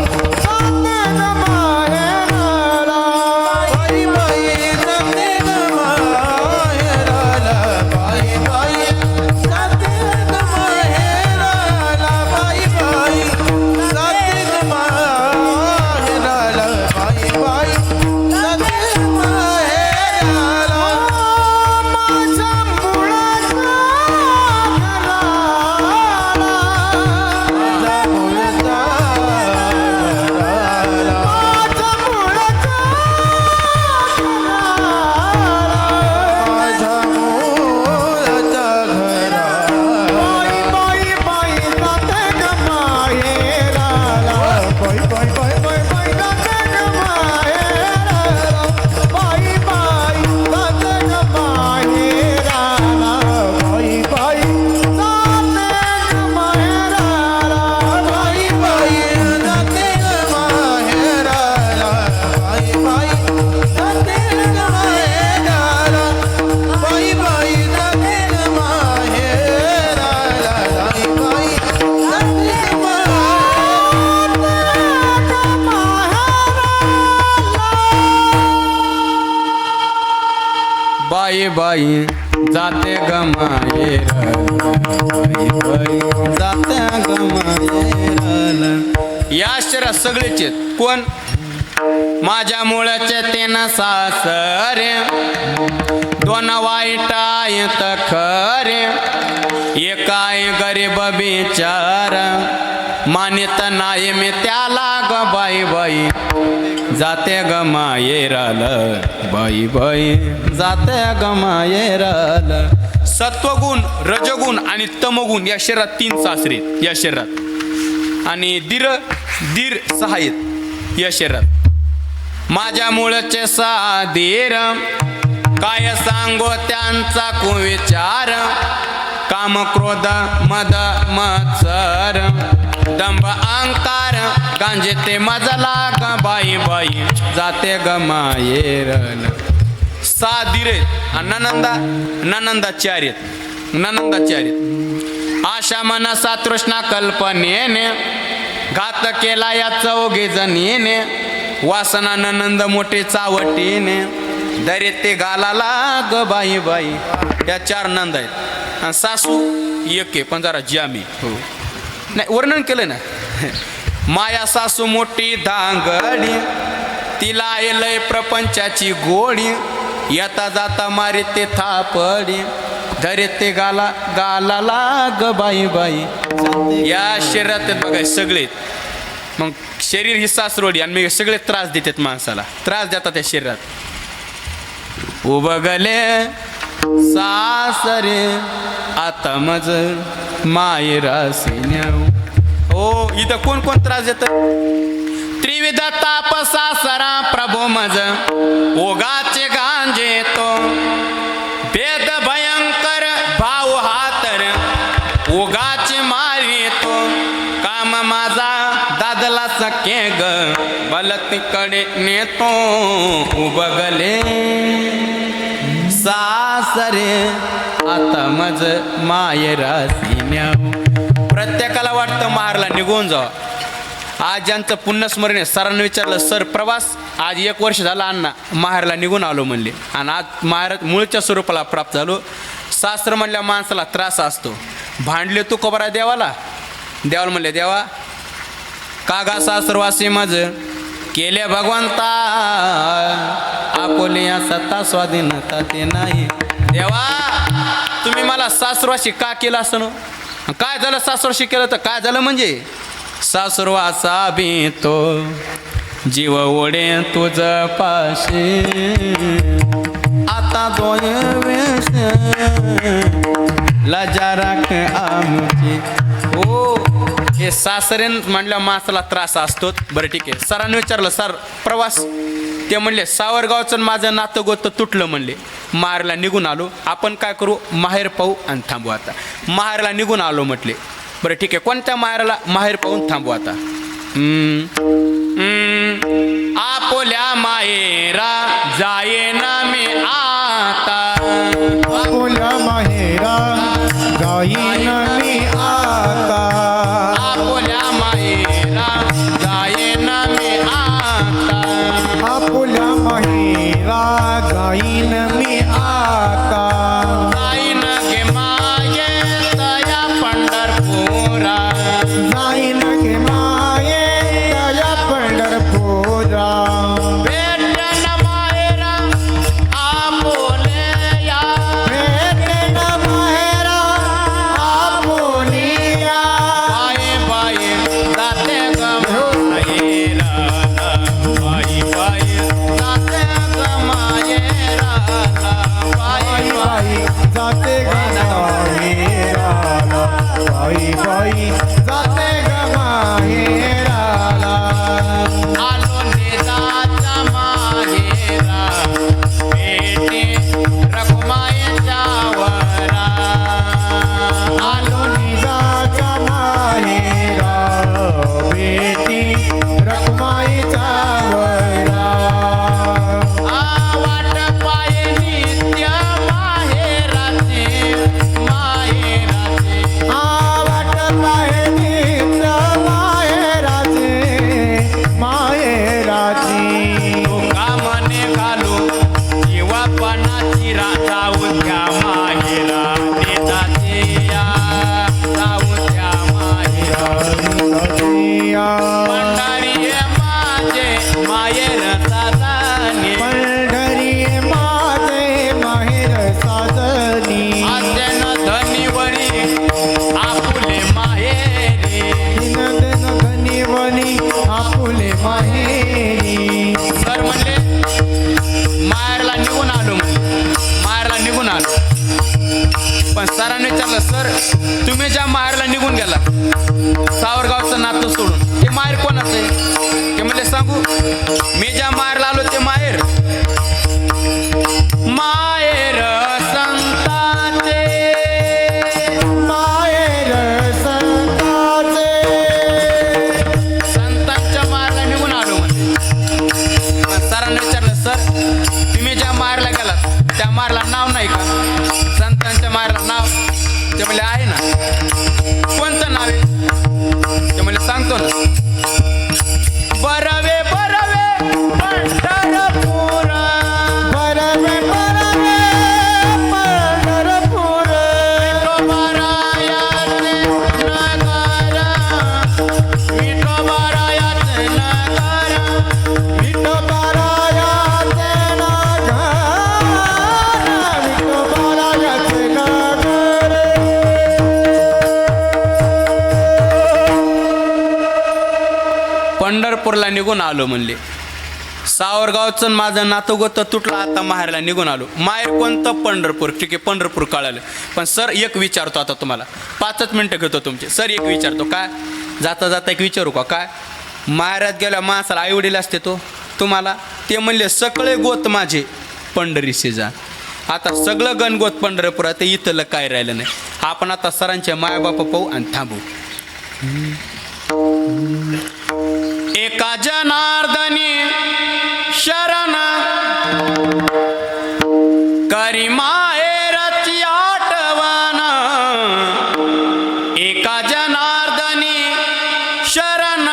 जाते ग माहेराला, बाई बाई जाते ग माहेराला, बाई बाई जाते ग माहेराला, बाई बाई जाते ग माहेराला, बाई बाई जाते ग माहेराला. बाई बाई जाते ग माहेर बाई जाते ग माहेर. या शहरात सगळेच आहेत. कोण? माझ्या मुळचे तीन सासरे, दोन वाईट आहेत खरे, एकाय गरीब बिचार, मानित नाही मी त्याला ग बाई बाई जाते ग माहेराल बाई बाई जाते ग माहेराल. सत्वगुण, रजगुण आणि तमगुण या शरीरात 3 सासरे या शरीरात, आणि दीर 6 आहेत या शरीरात. माझ्या मुळचे साधीर, काय सांगो त्यांचा कुविचार, काम क्रोध मद मत्सर, दंभ अहंकार, गांजे ते मजला ग बाई बाई जाते ग माहेरल. 6 धीर आहेत. ननंदा 4 आहेत. ननंदा 4 आहेत. आशा मनसा तृष्णा कल्पनेने घात केला या 4 जणीने, वासना ननंद मोठे चावटीने, दरे ते गालाला ग बाई बाई. या 4 नंद आहेत. आणि सासू 1 आहे, पण जरा जामी. हो नाही वर्णन केलं ना. माया सासू मोठी धांगडी, तिला लय प्रपंचाची गोडी, येता जाता मारे ते थापडी, धरे ते गालाला ग बाई बाई. या शरीरात बघाय सगळे. मग शरीर ही सासरोडी, आणि मी सगळे त्रास देतात माणसाला, त्रास देतात त्या शरीरात. उबगले सासरे आता मज मायरासी. हो इथं कोण कोण त्रास देत? त्रिविध ताप सासरा प्रभू मज, ओगाचे गांजे तो, भेद भयंकर भाऊ हातर, ओगाचे मारी तो, काम माझा दादला सके ग बलतीकडे नेतो. उबगले सासरे आता मज मायरासी न्याव. प्रत्येकाला वाटतं माहेरला निघून जावं. आज ज्यांचं पुण्यस्मरण आहे, सरांनी विचारलं सर प्रवास, आज 1 वर्ष झालं अण्णा माहेरला निघून आलो म्हणले, आणि आज माहेरात मूळच्या स्वरूपाला प्राप्त झालो. सासर म्हणल्या माणसाला त्रास असतो. भांडले तू कोबरा देवाला म्हणले देवा कागा सासरवासी मज केले भगवंता, आपोले या सत्ता स्वाधीनता ते नाही. देवा तुम्ही मला सासरवासी का केलं असं ना? काय झालं सासरवासी केलं तर काय झालं म्हणजे? सासरवासा भी तो जीव ओढे तुझ पाशी, आता दोय वेश लजा राख आमची. हो हे सासरे म्हणल्या माणसाला त्रास असतो. बरं ठीक आहे. सरांनी विचारलं सर प्रवास, ते म्हणले सावरगावचं माझं नातं गोतं तुटलं म्हणले, माहेरला निघून आलो. आपण काय करू, माहेर पाहू आणि थांबू. आता माहेरला निघून आलो म्हटले. बरं ठीक आहे. कोणत्या माहेरला? माहेर पाहून थांबू. आता आपोल्या माहेरा जाये ना मी आता, आपोल्या माहेरा जाईन मी आता, आपोल्या माहेरा जाये ना मी आता, आपोल्या माहेरा जाईन मी आता, जाईन गे माये तया पंढरपुरा, जाईन गे माये तया पंढरपुरा, भेटन माहेरा आपोल्या, भेटन माहेरा राहू द्या माहेरा नेताचे या राहू द्या माहेरा पंढरी माझे माहेर साजाने पंढरी माझे माहेर साजनी आद्यन धनीवरी आपुले माहेरी दिन धनीवनी आपुले माहेरी सर म्हणले माहेरला निघून आलो म्हणले माहेरला निघून आलो पण सरांनी विचारलं सर तुम्ही ज्या माहेरला निघून गेला सावरगावचं नातं सोडून ते माहेर कोणाचं आहे ते म्हणले सांगू मी ज्या माहेरला आलो ते माहेर माहेर संतांचे माहेर संताचे संतांच्या माहेरला निघून आलो म्हणजे पण सरांनी विचारलं सर तुम्ही ज्या माहेरला गेलात त्या माहेरला नाव नाही का संतांच्या माहेरला नाव ते म्हणले आहे ना कोणतं नाव आहे ते म्हणले सांगतो ना बरवे बरवे पंढरपूर बरवे बरवे पंढरपूर विठोबारायाचे नगर विठोबारायाचे नगर विठोबारायाचे नगर विठोबारायाचे नगर पंढरपूरला निघून आलो म्हणले सावरगावचं माझं नातं गोतं तुटलं आता माहेरला निघून आलो माहेर कोणतं पंढरपूर ठीक आहे पंढरपूर कळालं पण सर एक विचारतो आता तुम्हाला 5च मिनटं घेतो तुमचे सर एक विचारतो काय जाता जाता एक विचारू का काय माहेरात गेल्या माणसाला आईवडील असते तो तुम्हाला ते म्हणले सगळे गोत माझे पंढरीशी जा आता सगळं गणगोत पंढरपुरात इथलं काय राहिलं नाही आपण आता सरांचे मायबाप पाहू आणि थांबू एका जनार्दनी शरण करी माहेरची आठवण एका जनार्दनी शरण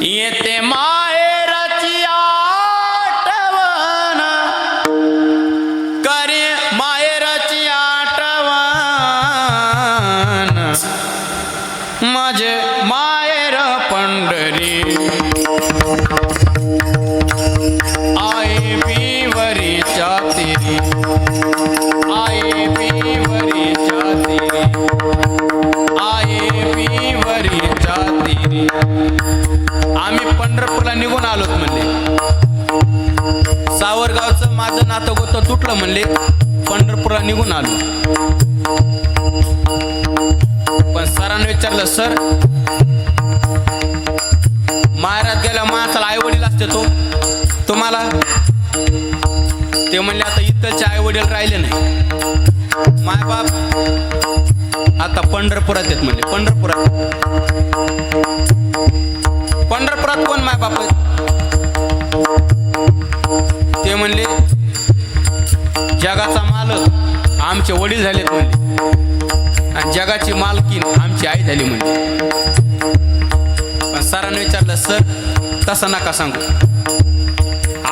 येते माहेरची आठवण करे माहेरची आठवण माझे माहेर पंढरी आई पिवरीच्या तिरी आई पिवरीच्या तिरी आई पिवरीच्या तिरी आम्ही पंढरपूरला निघून आलोत म्हणले सावरगावचं माझं नातं गोतं तुटलं म्हणले पंढरपूरला निघून आलो पण सरांनी विचारलं सर माहेरात गेल्या माणसाला आई वडील असते तो तुम्हाला ते म्हणले आता इथंचे आई वडील राहिले नाही मायबाप आता पंढरपुरात आहेत म्हणले पंढरपुरात कोण मायबाप आहेत ते म्हणले जगाचा मालक आमचे वडील झालेत म्हणले आणि जगाची मालकीन आमची आई झाली म्हणले पण सरांनी विचारलं सर तसं नका सांगू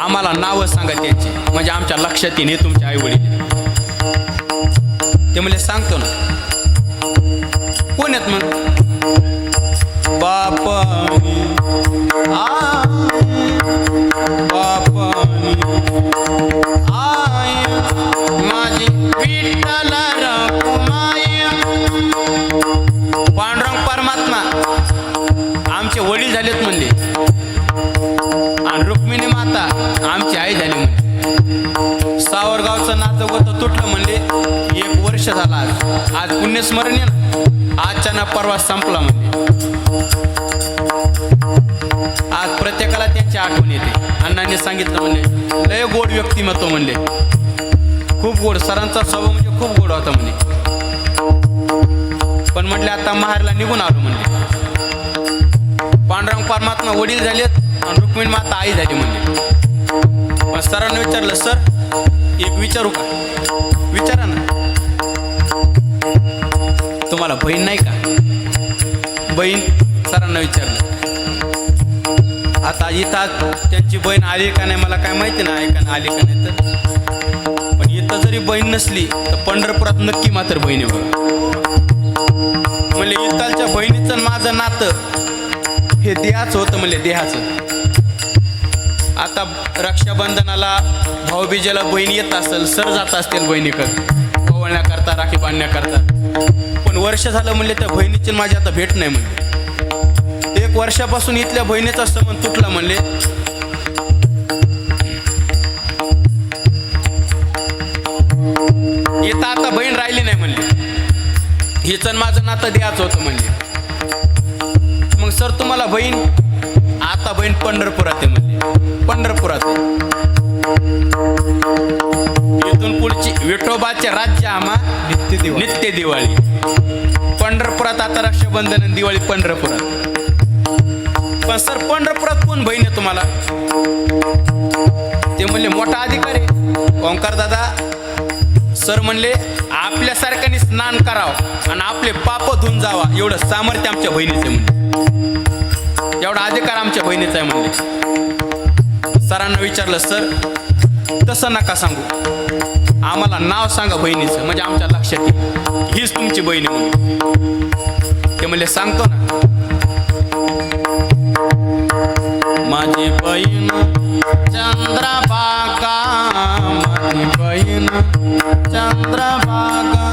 आम्हाला नावं सांगा त्यांची म्हणजे आमच्या लक्षात येईल हे तुमचे आई वडील ते म्हणले सांगतो ना कोण आहेत मग बापानी बापानी आय माझी विठ्ठल रखुमाई पांडुरंग परमात्मा आमचे वडील झालेत म्हणले आणि रुक्मिणी माता आमची आई झाली म्हणले सावरगावचं नातं गोतं तुटलं म्हणले 1 वर्ष झालं आज पुण्यस्मरणीय आजच्या ना परवा संपला म्हणले आज प्रत्येकाला त्यांची आठवण येते अण्णांनी सांगितलं म्हणले लय गोड व्यक्तिमत्व म्हणले खूप गोड सरांचा स्वभाव म्हणजे खूप गोड होता म्हणे पण म्हटले आता माहेरला निघून आलो म्हणले पांडुरंग परमात्मा वडील झालेत आणि रुक्मिणी माता आई झाली म्हणले पण सरांनी विचारलं सर एक विचारू का विचारा ना तुम्हाला बहीण नाही का बहीण सरांना विचारलं आता इथं त्यांची बहीण आली का नाही मला काय माहिती नाही, का आली का नाही तर, पण इथं जरी बहीण नसली तर पंढरपुरात नक्की मात्र बहीण आहे बघा. म्हणजे इथलच्या बहिणीचं आणि माझं नातं हे देहाचं होतं, म्हणजे देहाचं. आता रक्षाबंधनाला भाऊबीजेला बहीण येत असेल, सर जात असतील बहिणीकडे ओवळण्याकरता, राखी बांधण्याकरता, पण वर्ष झालं म्हणले त्या बहिणीची माझी आता भेट नाही म्हणले. 1 वर्षापासून इथल्या बहिणीचा संबंध तुटला म्हणले. इथं आता बहीण राहिली नाही म्हणले, हिचं माझं नातं द्यायचं होतं म्हणले. मग सर तुम्हाला बहीण, आता बहीण पंढरपुरात आहे म्हणले, पंढरपुरात आहे. इथून पुढची विठोबाचे राज्य आम्हा नित्य दिवाळी पंढरपुरात. आता रक्षाबंधन आणि दिवाळी पंढरपुरात. पण सर पंढरपुरात कोण बहीण आहे तुम्हाला? ते म्हणले मोठा अधिकारी ओंकार दादा. सर म्हणले आपल्यासारख्याने स्नान करावं आणि आपले पाप धुवून जावा एवढं सामर्थ्य आमच्या बहिणीचं म्हणले, एवढा अधिकार आमच्या बहिणीचा आहे म्हणले. सरांना विचारलं सर तसं नका सांगू, आम्हाला नाव सांगा बहिणीचं म्हणजे आमच्या लक्षात येईल हीच तुमची बहीण आहे म्हणून. ते म्हणले सांगतो ना. माझी बहीण चंद्रभागा, माझी बहीण चंद्रभागा,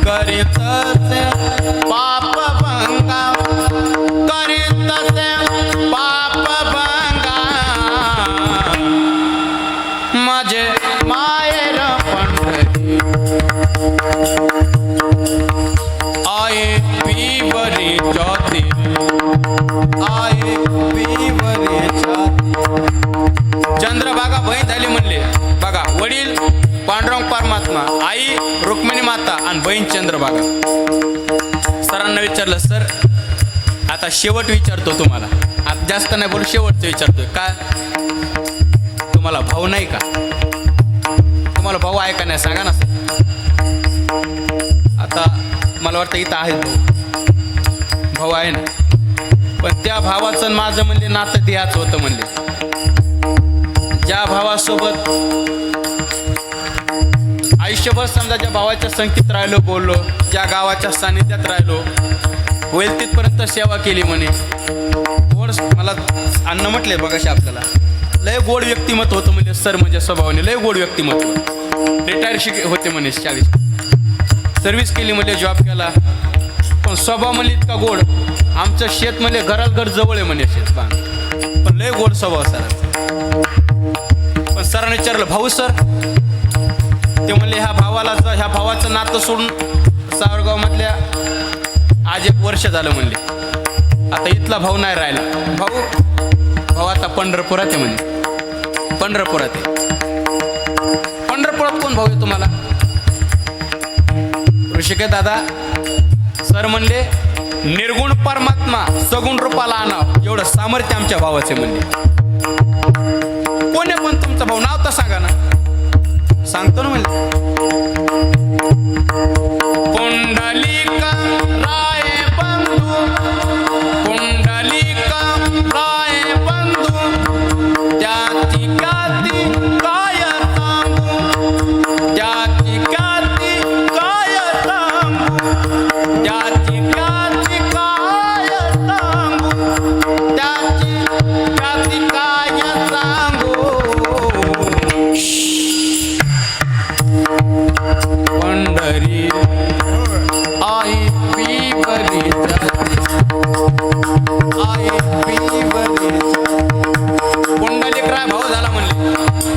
करीतसे पाप भंगा, करीतसे पाप भंगा, माझे माहेर पंढरी आये पिबरी ज्योती, आये पिबरी ज्योती. चंद्रभागा बहीण झाली म्हणले. बघा वडील पांडुरंग परमात्मा, आई रुक्मिणी माता आणि बहीण चंद्रभागा. सरांना विचारलं सर आता शेवट विचारतो तुम्हाला, आता जास्त नाही बोलू, शेवटचं विचारतोय का तुम्हाला भाऊ नाही का? तुम्हाला भाऊ आहे का नाही सांगा ना सर. आता मला वाटतं इथं आहे भाऊ आहे ना, पण त्या भावाचं आणि माझं म्हणजे नातं द्यायचं होतं म्हणले. ज्या भावासोबत आयुष्यभर समजा ज्या भावाच्या संगतीत राहिलो, बोललो, ज्या गावाच्या सानिध्यात राहिलो, होईल तिथपर्यंत सेवा केली म्हणे. गोड मला अन्न म्हटले बघाशी आपल्याला, लय गोड व्यक्तिमत्व होतं म्हणजे सर म्हणजे स्वभावाने लय गोड व्यक्तिमत्व. रिटायर होते म्हणे, 40 सर्व्हिस केली म्हणजे जॉब केला, पण स्वभाव म्हणजे इतका गोड. आमचं शेत म्हणजे घरात घर जवळ आहे म्हणे शेत बांध, पण लय गोड स्वभाव सरांचा. पण सरांनी विचारलं भाऊ सर, ते म्हणले ह्या भावाचं नातं सोडून सावरगाव मधल्या आज 1 वर्ष झालं म्हणले. आता इथला भाऊ नाही राहिला. भाऊ आता पंढरपुरात आहे म्हणे, पंढरपुरात आहे. पंढरपुरात कोण भाऊ आहे तुम्हाला? ऋषिकेश दादा. सर म्हणले निर्गुण परमात्मा सगुण रूपाला आणाव एवढं सामर्थ्य आमच्या भावाचे म्हणले. कोण आहे पण तुमचा भाऊ? नाव तर सांगा ना. सांगतो ना म्हणले. पुंडलिक राय बंधू, पुंडलिक राय बंधू, त्याची ख्याती काय सांगू, त्याची ख्याती काय सांगू, त्याची ख्याती काय सांगू, त्याची ख्याती काय सांगू. पंढरी आई पिबरी जाती, आई पिबरी. पुंडलिकराय भाऊ झाला म्हणले.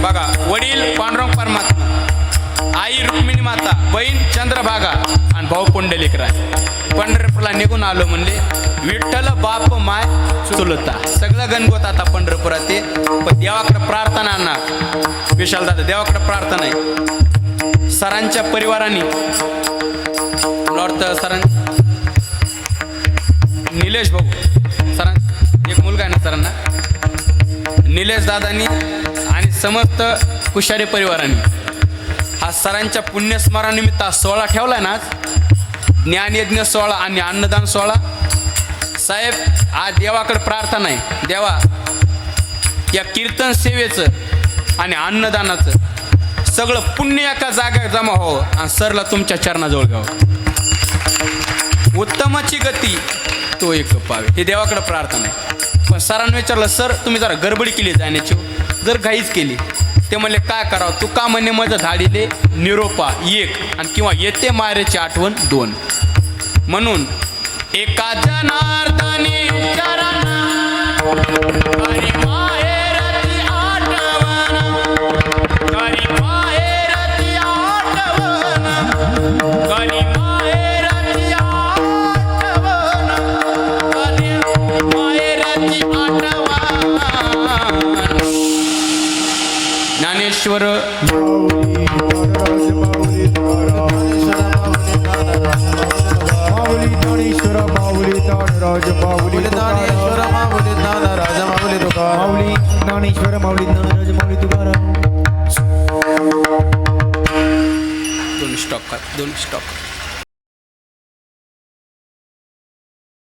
बघा वडील पांडुरंग परमात्मा, आई रुक्मिणी माता, बहीण चंद्रभागा आणि भाऊ पुंडलिकराय. पंढरपूरला निघून आलो म्हणले. विठ्ठल बाप माय चुलता सगळं गणगोत आता पंढरपुरात ते. पण देवाकडे प्रार्थना ना विशाल दादा, देवाकडे प्रार्थना आहे. सरांच्या परिवाराने सरां निलेश भाऊ सरां एक मुलगा आहे ना सरांना, निलेश दादांनी आणि समस्त कुशारी परिवाराने हा सरांच्या पुण्यस्मरणानिमित्त 16 ठेवला ना, ज्ञानयज्ञ 16 आणि अन्नदान 16. साहेब आज देवाकडे प्रार्थना आहे, देवा या कीर्तन सेवेचं आणि अन्नदानाचं सगळं पुण्य एका जागेवर जमा व्हावं आणि सरला तुमच्या चरणाजवळ घ्यावं. उत्तमाची गती तो एक पावे हे देवाकडे प्रार्थना आहे. पण सरांनी विचारलं, सर तुम्ही जरा गडबडी केली जाण्याची, जर घाईच केली. ते म्हणले काय करावं, तू का म्हणणे माझं धाडीले निरोपा 1 आणि किंवा येते मारेची आठवण 2. म्हणून एका जनार्दनी चरणा हरी माहेरची आठवण, हरी माहेरची आठवण, हरी माहेरची आठवण, हरी माहेरची आठवण. ज्ञानेश्वर माऊली ज्ञानेश्वर माऊली ज्ञानराज माऊली ज्ञानेश्वर माऊली ज्ञानराज माऊली तुकाराम. माऊली ज्ञानेश्वर माऊली ज्ञानराज माऊली तुकाराम. 2 स्टॉक